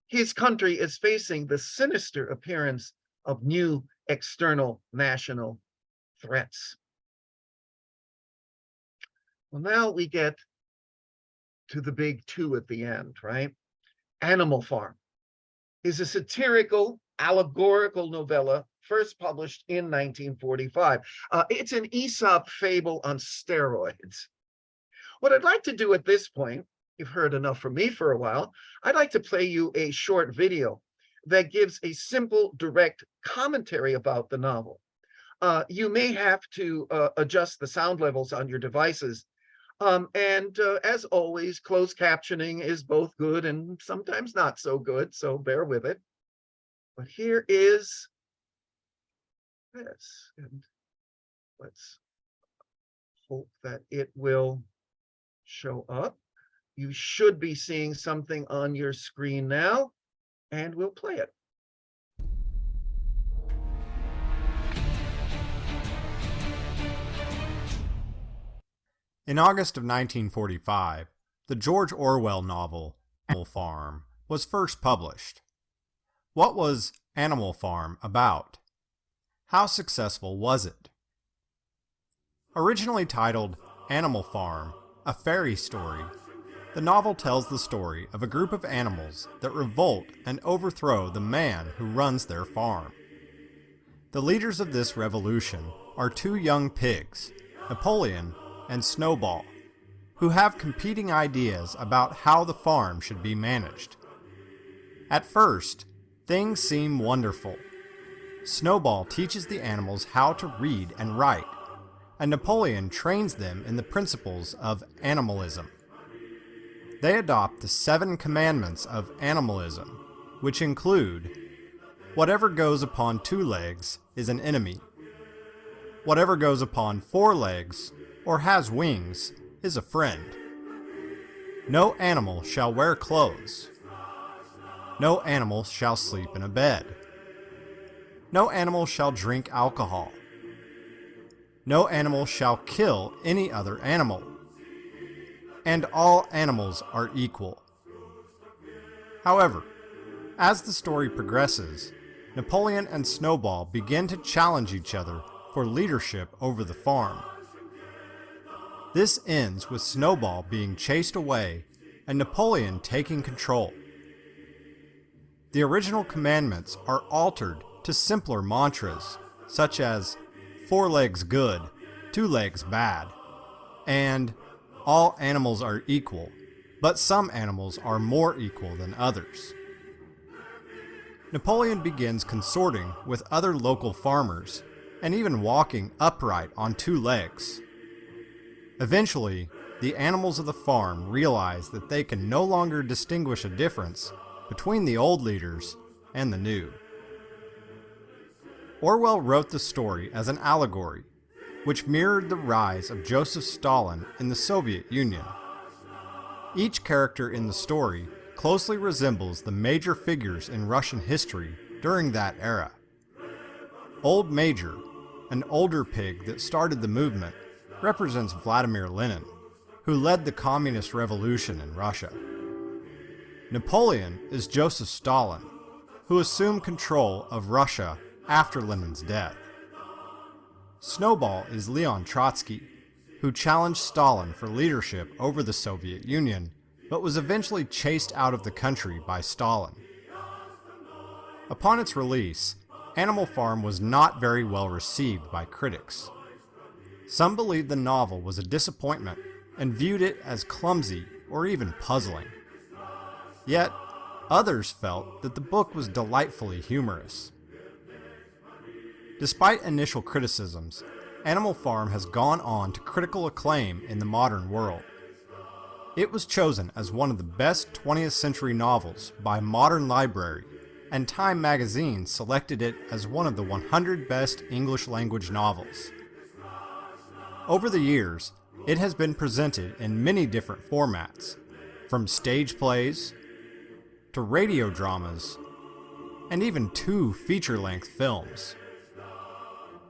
his country is facing the sinister appearance of new external national threats. Well, now we get to the big two at the end, right? Animal Farm is a satirical, allegorical novella first published in 1945. It's an Aesop fable on steroids. What I'd like to do at this point, you've heard enough from me for a while, I'd like to play you a short video that gives a simple, direct commentary about the novel. You may have to adjust the sound levels on your devices. As always, closed captioning is both good and sometimes not so good, so bear with it. But here is this, and let's hope that it will show up. You should be seeing something on your screen now, and we'll play it. In August of 1945, the George Orwell novel, Animal Farm, was first published. What was Animal Farm about? How successful was it? Originally titled Animal Farm, A fairy story, the novel tells the story of a group of animals that revolt and overthrow the man who runs their farm. The leaders of this revolution are two young pigs, Napoleon and Snowball, who have competing ideas about how the farm should be managed. At first, things seem wonderful. Snowball teaches the animals how to read and write, and Napoleon trains them in the principles of animalism. They adopt the 7 commandments of animalism, which include: whatever goes upon 2 legs is an enemy. Whatever goes upon 4 legs or has wings is a friend. No animal shall wear clothes. No animal shall sleep in a bed. No animal shall drink alcohol. No animal shall kill any other animal. And all animals are equal. However, as the story progresses, Napoleon and Snowball begin to challenge each other for leadership over the farm. This ends with Snowball being chased away and Napoleon taking control. The original commandments are altered to simpler mantras, such as 4 legs good, 2 legs bad, and all animals are equal, but some animals are more equal than others. Napoleon begins consorting with other local farmers and even walking upright on 2 legs. Eventually, the animals of the farm realize that they can no longer distinguish a difference between the old leaders and the new. Orwell wrote the story as an allegory, which mirrored the rise of Joseph Stalin in the Soviet Union. Each character in the story closely resembles the major figures in Russian history during that era. Old Major, an older pig that started the movement, represents Vladimir Lenin, who led the communist revolution in Russia. Napoleon is Joseph Stalin, who assumed control of Russia after Lenin's death. Snowball is Leon Trotsky, who challenged Stalin for leadership over the Soviet Union, but was eventually chased out of the country by Stalin. Upon its release, Animal Farm was not very well received by critics. Some believed the novel was a disappointment and viewed it as clumsy or even puzzling. Yet, others felt that the book was delightfully humorous. Despite initial criticisms, Animal Farm has gone on to critical acclaim in the modern world. It was chosen as one of the best 20th century novels by Modern Library, and Time magazine selected it as one of the 100 best English language novels. Over the years, it has been presented in many different formats, from stage plays to radio dramas, and even 2 feature-length films.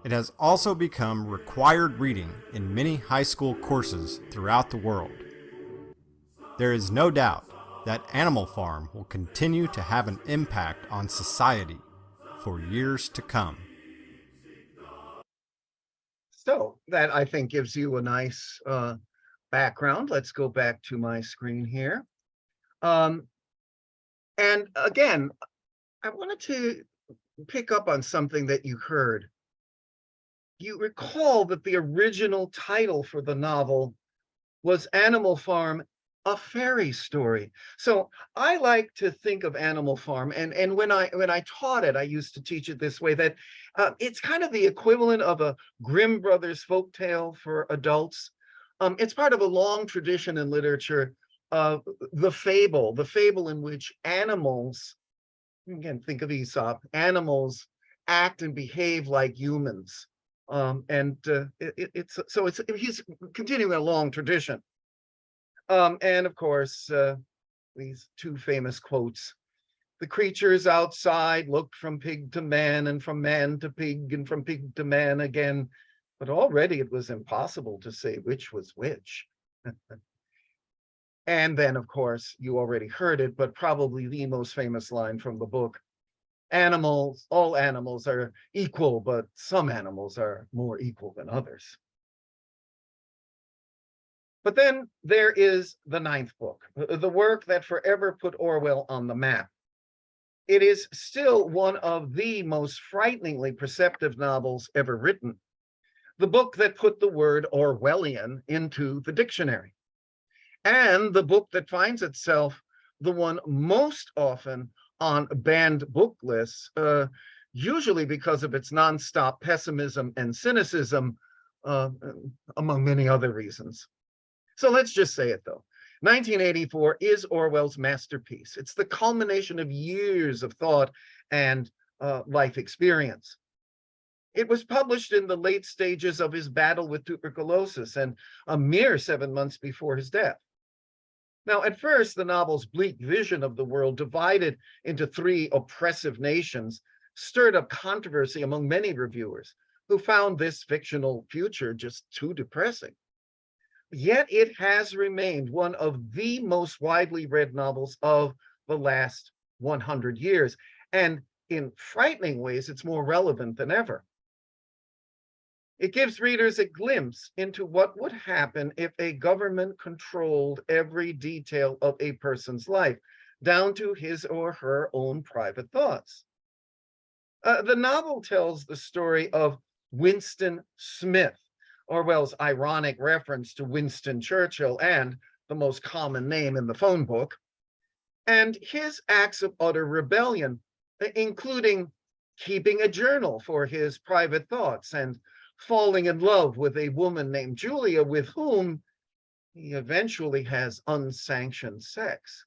It has also become required reading in many high school courses throughout the world. There is no doubt that Animal Farm will continue to have an impact on society for years to come. So that, I think, gives you a nice background. Let's go back to my screen here. And again, I wanted to pick up on something that you heard. You recall that the original title for the novel was Animal Farm, a fairy story. So I like to think of Animal Farm, and when I taught it, I used to teach it this way, that it's kind of the equivalent of a Grimm Brothers folktale for adults. It's part of a long tradition in literature of the fable in which animals, again, think of Aesop, animals act and behave like humans. He's continuing a long tradition. And of course, these 2 famous quotes: the creatures outside looked from pig to man, and from man to pig, and from pig to man again, but already it was impossible to say which was which. And then, of course, you already heard it, but probably the most famous line from the book: all animals are equal, but some animals are more equal than others. But then there is the ninth book, the work that forever put Orwell on the map. It is still one of the most frighteningly perceptive novels ever written, the book that put the word Orwellian into the dictionary, and the book that finds itself the one most often on banned book lists, usually because of its nonstop pessimism and cynicism, uh, among many other reasons. So let's just say it though. 1984 is Orwell's masterpiece. It's the culmination of years of thought and life experience. It was published in the late stages of his battle with tuberculosis and a mere 7 months before his death. Now, at first, the novel's bleak vision of the world divided into three oppressive nations stirred up controversy among many reviewers who found this fictional future just too depressing. Yet it has remained one of the most widely read novels of the last 100 years. And in frightening ways, it's more relevant than ever. It gives readers a glimpse into what would happen if a government controlled every detail of a person's life, down to his or her own private thoughts. The novel tells the story of Winston Smith, Orwell's ironic reference to Winston Churchill and the most common name in the phone book, and his acts of utter rebellion, including keeping a journal for his private thoughts and falling in love with a woman named Julia, with whom he eventually has unsanctioned sex.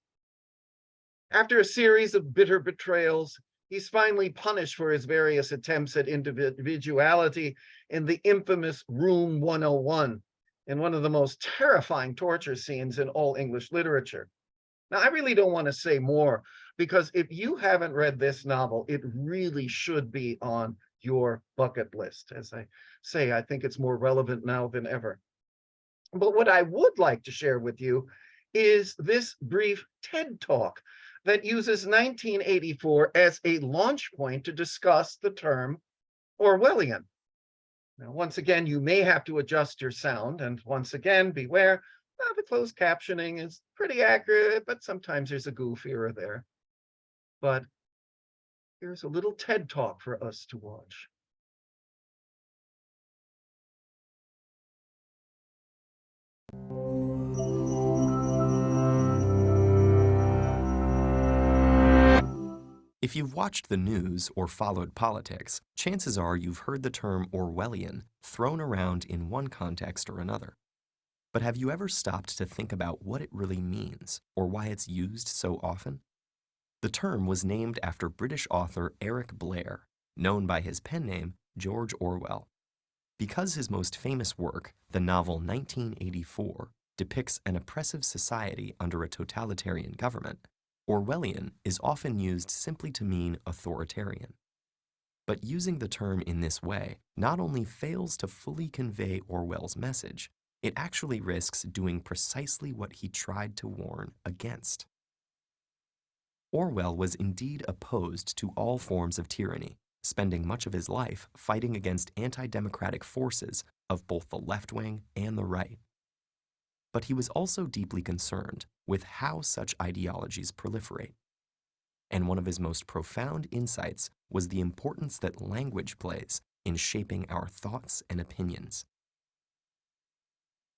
After a series of bitter betrayals, he's finally punished for his various attempts at individuality in the infamous Room 101, in one of the most terrifying torture scenes in all English literature. Now, I really don't want to say more, because if you haven't read this novel, it really should be on your bucket list. As I say, I think it's more relevant now than ever. But what I would like to share with you is this brief TED Talk that uses 1984 as a launch point to discuss the term Orwellian. Now, once again, you may have to adjust your sound, and once again, beware, the closed captioning is pretty accurate, but sometimes there's a goof here or there. But here's a little TED Talk for us to watch. If you've watched the news or followed politics, chances are you've heard the term Orwellian thrown around in one context or another. But have you ever stopped to think about what it really means or why it's used so often? The term was named after British author Eric Blair, known by his pen name George Orwell. Because his most famous work, the novel 1984, depicts an oppressive society under a totalitarian government, Orwellian is often used simply to mean authoritarian. But using the term in this way not only fails to fully convey Orwell's message, it actually risks doing precisely what he tried to warn against. Orwell was indeed opposed to all forms of tyranny, spending much of his life fighting against anti-democratic forces of both the left wing and the right. But he was also deeply concerned with how such ideologies proliferate. And one of his most profound insights was the importance that language plays in shaping our thoughts and opinions.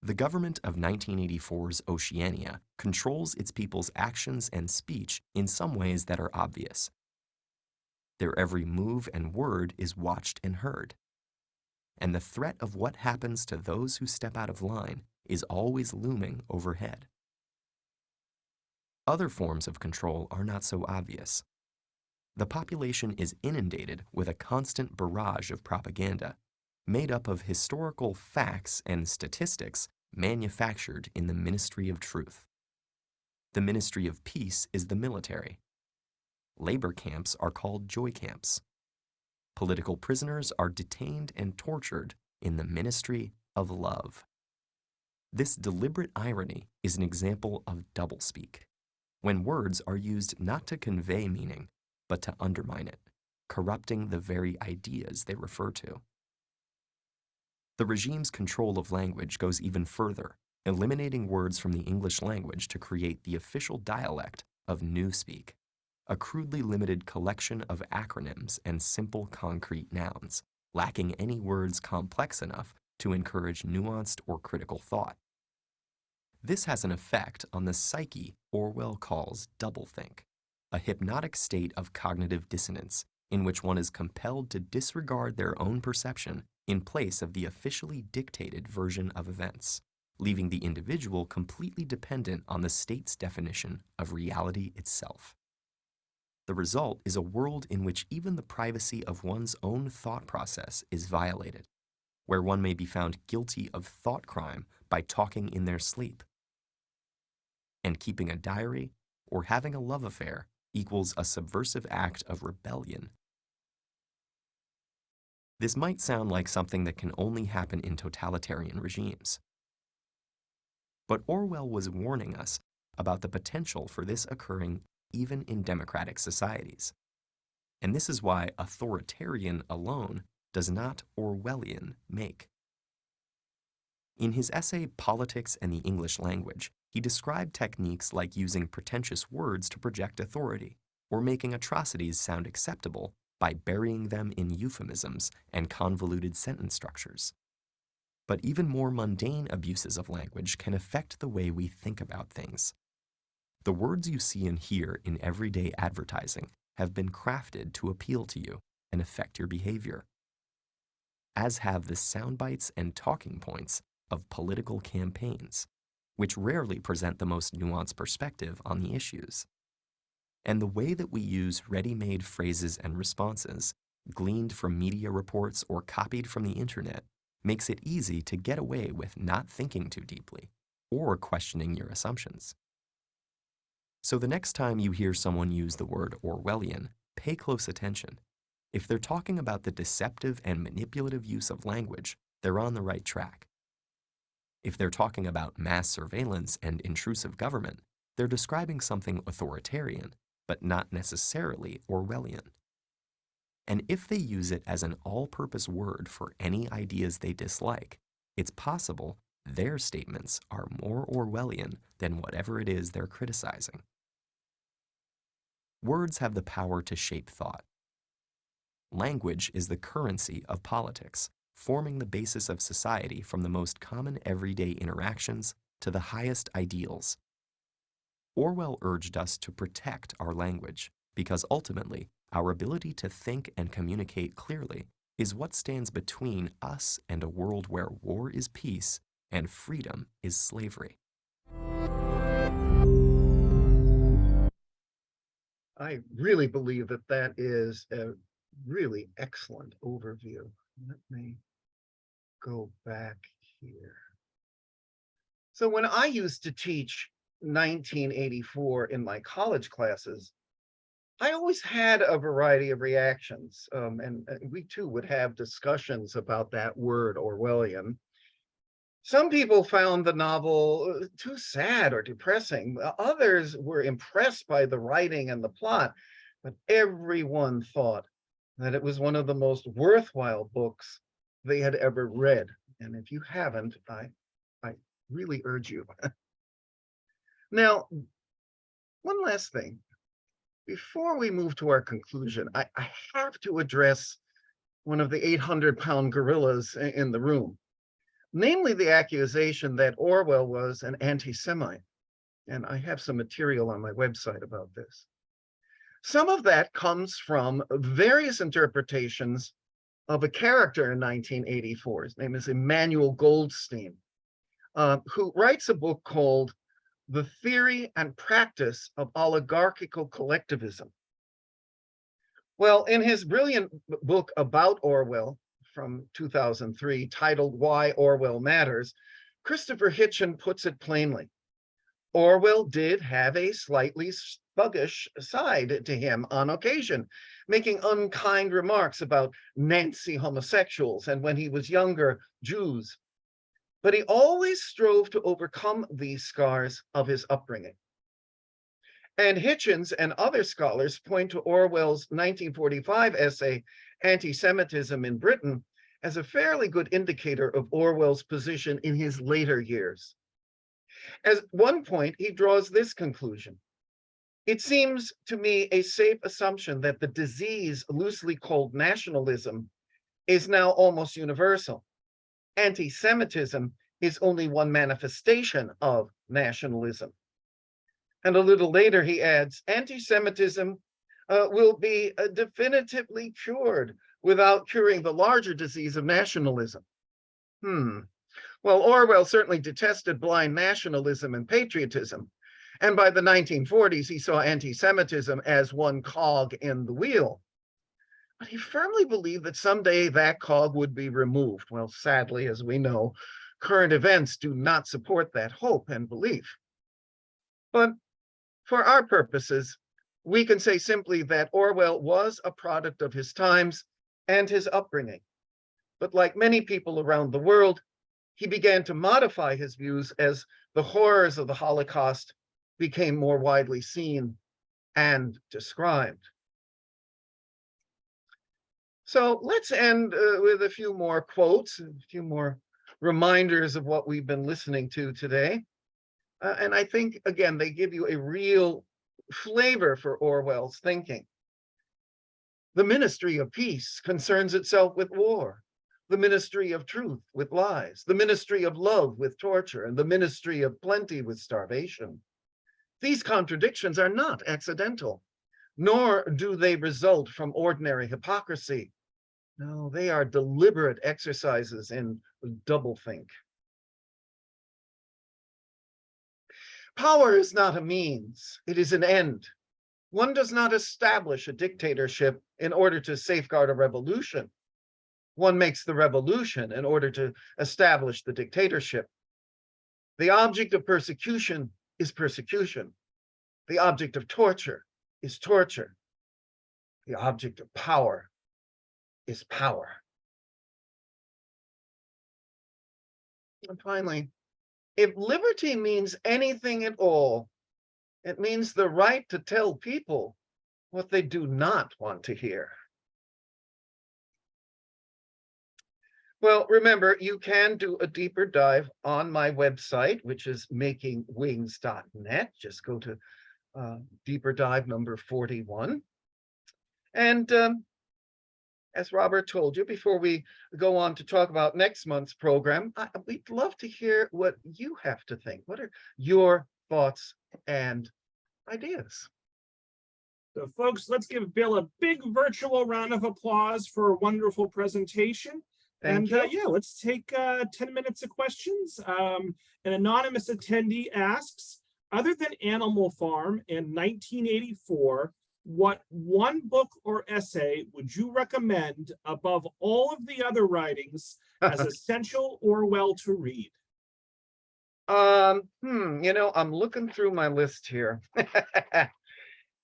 The government of 1984's Oceania controls its people's actions and speech in some ways that are obvious. Their every move and word is watched and heard. And the threat of what happens to those who step out of line is always looming overhead. Other forms of control are not so obvious. The population is inundated with a constant barrage of propaganda, made up of historical facts and statistics manufactured in the Ministry of Truth. The Ministry of Peace is the military. Labor camps are called joy camps. Political prisoners are detained and tortured in the Ministry of Love. This deliberate irony is an example of doublespeak, when words are used not to convey meaning, but to undermine it, corrupting the very ideas they refer to. The regime's control of language goes even further, eliminating words from the English language to create the official dialect of Newspeak, a crudely limited collection of acronyms and simple concrete nouns, lacking any words complex enough to encourage nuanced or critical thought. This has an effect on the psyche Orwell calls doublethink, a hypnotic state of cognitive dissonance in which one is compelled to disregard their own perception in place of the officially dictated version of events, leaving the individual completely dependent on the state's definition of reality itself. The result is a world in which even the privacy of one's own thought process is violated, where one may be found guilty of thought crime by talking in their sleep. And keeping a diary or having a love affair equals a subversive act of rebellion. This might sound like something that can only happen in totalitarian regimes. But Orwell was warning us about the potential for this occurring even in democratic societies. And this is why authoritarian alone does not Orwellian make. In his essay Politics and the English Language, he described techniques like using pretentious words to project authority, or making atrocities sound acceptable by burying them in euphemisms and convoluted sentence structures. But even more mundane abuses of language can affect the way we think about things. The words you see and hear in everyday advertising have been crafted to appeal to you and affect your behavior, as have the sound bites and talking points of political campaigns, which rarely present the most nuanced perspective on the issues. And the way that we use ready-made phrases and responses, gleaned from media reports or copied from the internet, makes it easy to get away with not thinking too deeply or questioning your assumptions. So the next time you hear someone use the word Orwellian, pay close attention. If they're talking about the deceptive and manipulative use of language, they're on the right track. If they're talking about mass surveillance and intrusive government, they're describing something authoritarian, but not necessarily Orwellian. And if they use it as an all-purpose word for any ideas they dislike, it's possible their statements are more Orwellian than whatever it is they're criticizing. Words have the power to shape thought. Language is the currency of politics, forming the basis of society from the most common everyday interactions to the highest ideals. Orwell urged us to protect our language because ultimately, our ability to think and communicate clearly is what stands between us and a world where war is peace and freedom is slavery. I really believe that that is a really excellent overview. Let me go back here. So when I used to teach 1984 in my college classes, I always had a variety of reactions, and we too would have discussions about that word Orwellian. Some people found the novel too sad or depressing. Others were impressed by the writing and the plot, but everyone thought that it was one of the most worthwhile books they had ever read. And if you haven't, I really urge you. Now, one last thing. Before we move to our conclusion, I have to address one of the 800-pound gorillas in the room, namely the accusation that Orwell was an anti-Semite. And I have some material on my website about this. Some of that comes from various interpretations of a character in 1984. His name is Emmanuel Goldstein, who writes a book called The Theory and Practice of Oligarchical Collectivism. Well, in his brilliant book about Orwell from 2003, titled Why Orwell Matters, Christopher Hitchin puts it plainly. Orwell did have a slightly thuggish side to him on occasion, making unkind remarks about Nancy homosexuals and, when he was younger, Jews. But he always strove to overcome these scars of his upbringing. And Hitchens and other scholars point to Orwell's 1945 essay, Anti-Semitism in Britain, as a fairly good indicator of Orwell's position in his later years. At one point, he draws this conclusion. It seems to me a safe assumption that the disease loosely called nationalism is now almost universal. Anti-Semitism is only one manifestation of nationalism. And a little later, he adds, anti-Semitism will be definitively cured without curing the larger disease of nationalism. Well, Orwell certainly detested blind nationalism and patriotism. And by the 1940s, he saw anti-Semitism as one cog in the wheel. But he firmly believed that someday that cog would be removed. Well, sadly, as we know, current events do not support that hope and belief. But for our purposes, we can say simply that Orwell was a product of his times and his upbringing. But like many people around the world, he began to modify his views as the horrors of the Holocaust became more widely seen and described. So let's end with a few more quotes, a few more reminders of what we've been listening to today. And I think, again, they give you a real flavor for Orwell's thinking. The ministry of peace concerns itself with war, the ministry of truth with lies, the ministry of love with torture, and the ministry of plenty with starvation. These contradictions are not accidental, nor do they result from ordinary hypocrisy. No, they are deliberate exercises in doublethink. Power is not a means, it is an end. One does not establish a dictatorship in order to safeguard a revolution. One makes the revolution in order to establish the dictatorship. The object of persecution is persecution. The object of torture is torture. The object of power is power. And finally, if liberty means anything at all, it means the right to tell people what they do not want to hear. Well, remember, you can do a deeper dive on my website, which is makingwings.net. Just go to deeper dive number 41. And as Robert told you, before we go on to talk about next month's program, we'd love to hear what you have to think. What are your thoughts and ideas? So folks, let's give Bill a big virtual round of applause for a wonderful presentation. Thank you. Yeah, let's take 10 minutes of questions. An anonymous attendee asks, other than Animal Farm in 1984, what one book or essay would you recommend above all of the other writings as essential Orwell to read? I'm looking through my list here.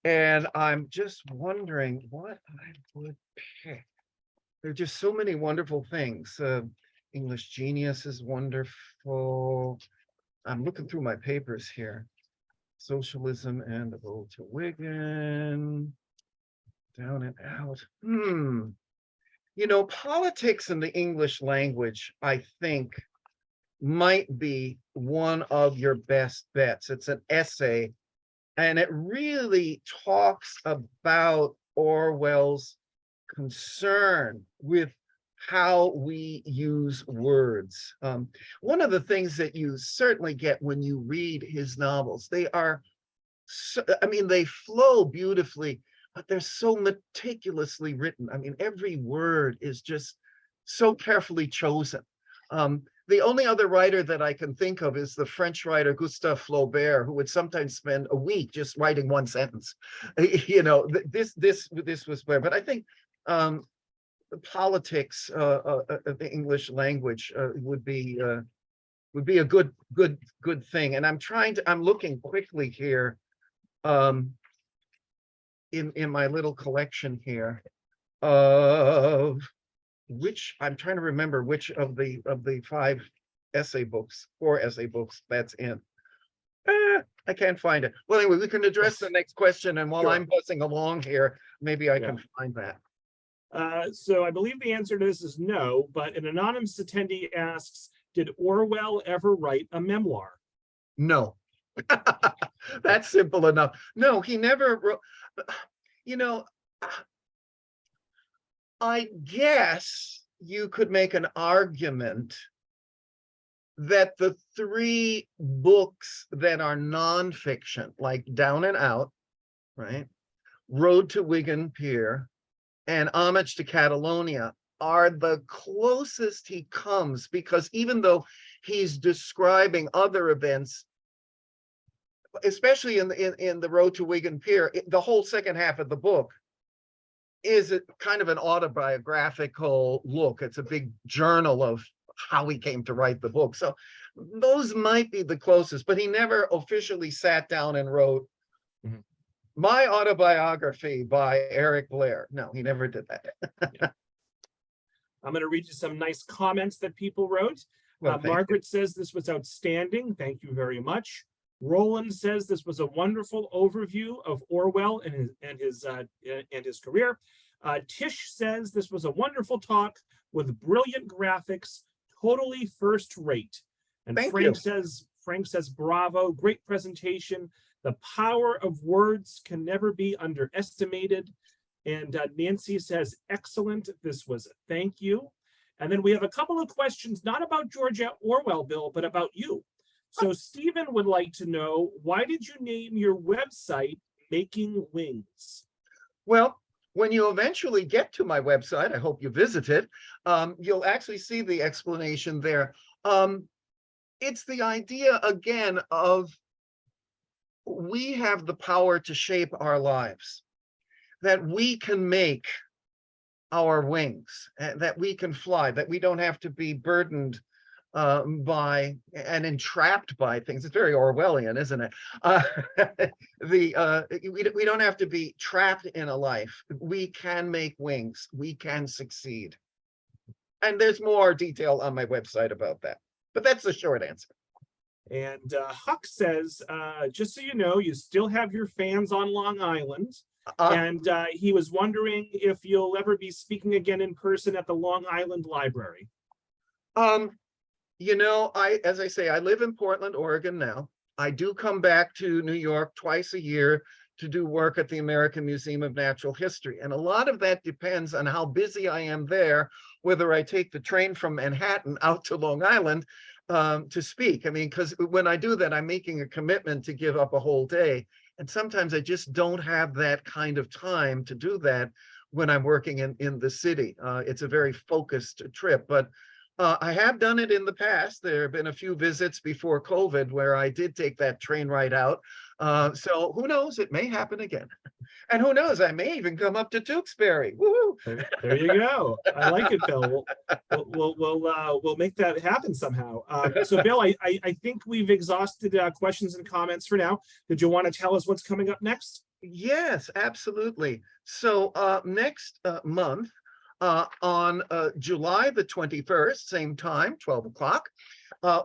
And I'm just wondering what I would pick. There are just so many wonderful things. English Genius is wonderful. I'm looking through my papers here. Socialism and the Road to Wigan. Down and Out. Politics in the English language, I think, might be one of your best bets. It's an essay, and it really talks about Orwell's concern with how we use words. One of the things that you certainly get when you read his novels, they are, they flow beautifully, but they're so meticulously written. Every word is just so carefully chosen. The only other writer that I can think of is the French writer Gustave Flaubert, who would sometimes spend a week just writing one sentence. This was where, but I think the politics of the English language would be a good thing. And I'm looking quickly here in my little collection here of which I'm trying to remember which of the 4 essay books that's in. I can't find it. Well, anyway, we can address the next question, and while Sure. I'm buzzing along here, maybe I can find that. So I believe the answer to this is no, but an anonymous attendee asks, did Orwell ever write a memoir? No. That's simple enough. No, he never wrote, you know, I guess you could make an argument that the three books that are nonfiction, like Down and Out, right? Road to Wigan Pier and Homage to Catalonia are the closest he comes, because even though he's describing other events, especially in the Road to Wigan Pier, the whole second half of the book is a kind of an autobiographical look. It's a big journal of how he came to write the book. So those might be the closest, but he never officially sat down and wrote my autobiography by Eric Blair. No, he never did that. Yeah. I'm going to read you some nice comments that people wrote. Well, Margaret says this was outstanding. Thank you very much. Roland says this was a wonderful overview of Orwell and his career. Tish says this was a wonderful talk with brilliant graphics, totally first rate. And Frank says bravo, great presentation. The power of words can never be underestimated. And Nancy says excellent. This was thank you. And then we have a couple of questions, not about George Orwell, Bill, but about you. So Stephen would like to know, why did you name your website Making Wings? Well, when you eventually get to my website, I hope you visit it, you'll actually see the explanation there. It's the idea, again, of we have the power to shape our lives, that we can make our wings, that we can fly, that we don't have to be burdened by and entrapped by things. It's very Orwellian, isn't it? We don't have to be trapped in a life. We can make wings. We can succeed. And there's more detail on my website about that. But that's the short answer. And Huck says, just so you know, you still have your fans on Long Island. And he was wondering if you'll ever be speaking again in person at the Long Island Library. You know, as I say, I live in Portland, Oregon now. I do come back to New York twice a year to do work at the American Museum of Natural History. And a lot of that depends on how busy I am there, whether I take the train from Manhattan out to Long Island to speak. I mean, because when I do that, I'm making a commitment to give up a whole day. And sometimes I just don't have that kind of time to do that when I'm working in the city. It's a very focused trip, but I have done it in the past. There have been a few visits before COVID where I did take that train ride out. So who knows, it may happen again. And who knows, I may even come up to Tewksbury. Woohoo! There you go. I like it, Bill. We'll make that happen somehow. So Bill, I think we've exhausted questions and comments for now. Did you want to tell us what's coming up next? Yes, absolutely. So next month, on July the 21st, same time, 12 o'clock,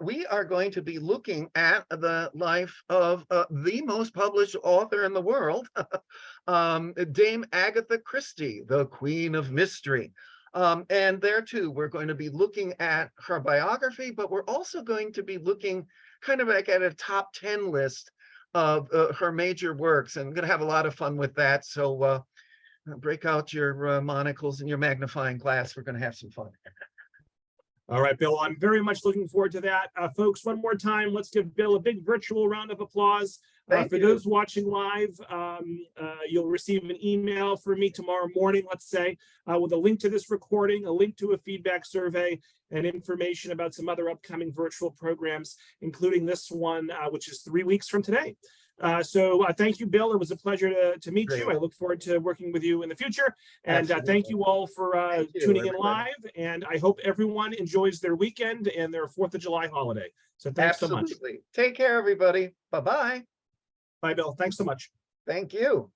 we are going to be looking at the life of the most published author in the world, Dame Agatha Christie, the Queen of Mystery. And there too, we're going to be looking at her biography, but we're also going to be looking kind of like at a top 10 list of her major works, and I'm going to have a lot of fun with that. So break out your monocles and your magnifying glass. We're going to have some fun. All right, Bill, I'm very much looking forward to that. Folks, one more time, let's give Bill a big virtual round of applause. For those watching live, you'll receive an email from me tomorrow morning, let's say, with a link to this recording, a link to a feedback survey, and information about some other upcoming virtual programs, including this one, which is 3 weeks from today. So thank you, Bill. It was a pleasure to meet you. I look forward to working with you in the future. And thank you all for tuning in live. And I hope everyone enjoys their weekend and their 4th of July holiday. So thanks so much. Take care, everybody. Bye-bye. Bye, Bill. Thanks so much. Thank you.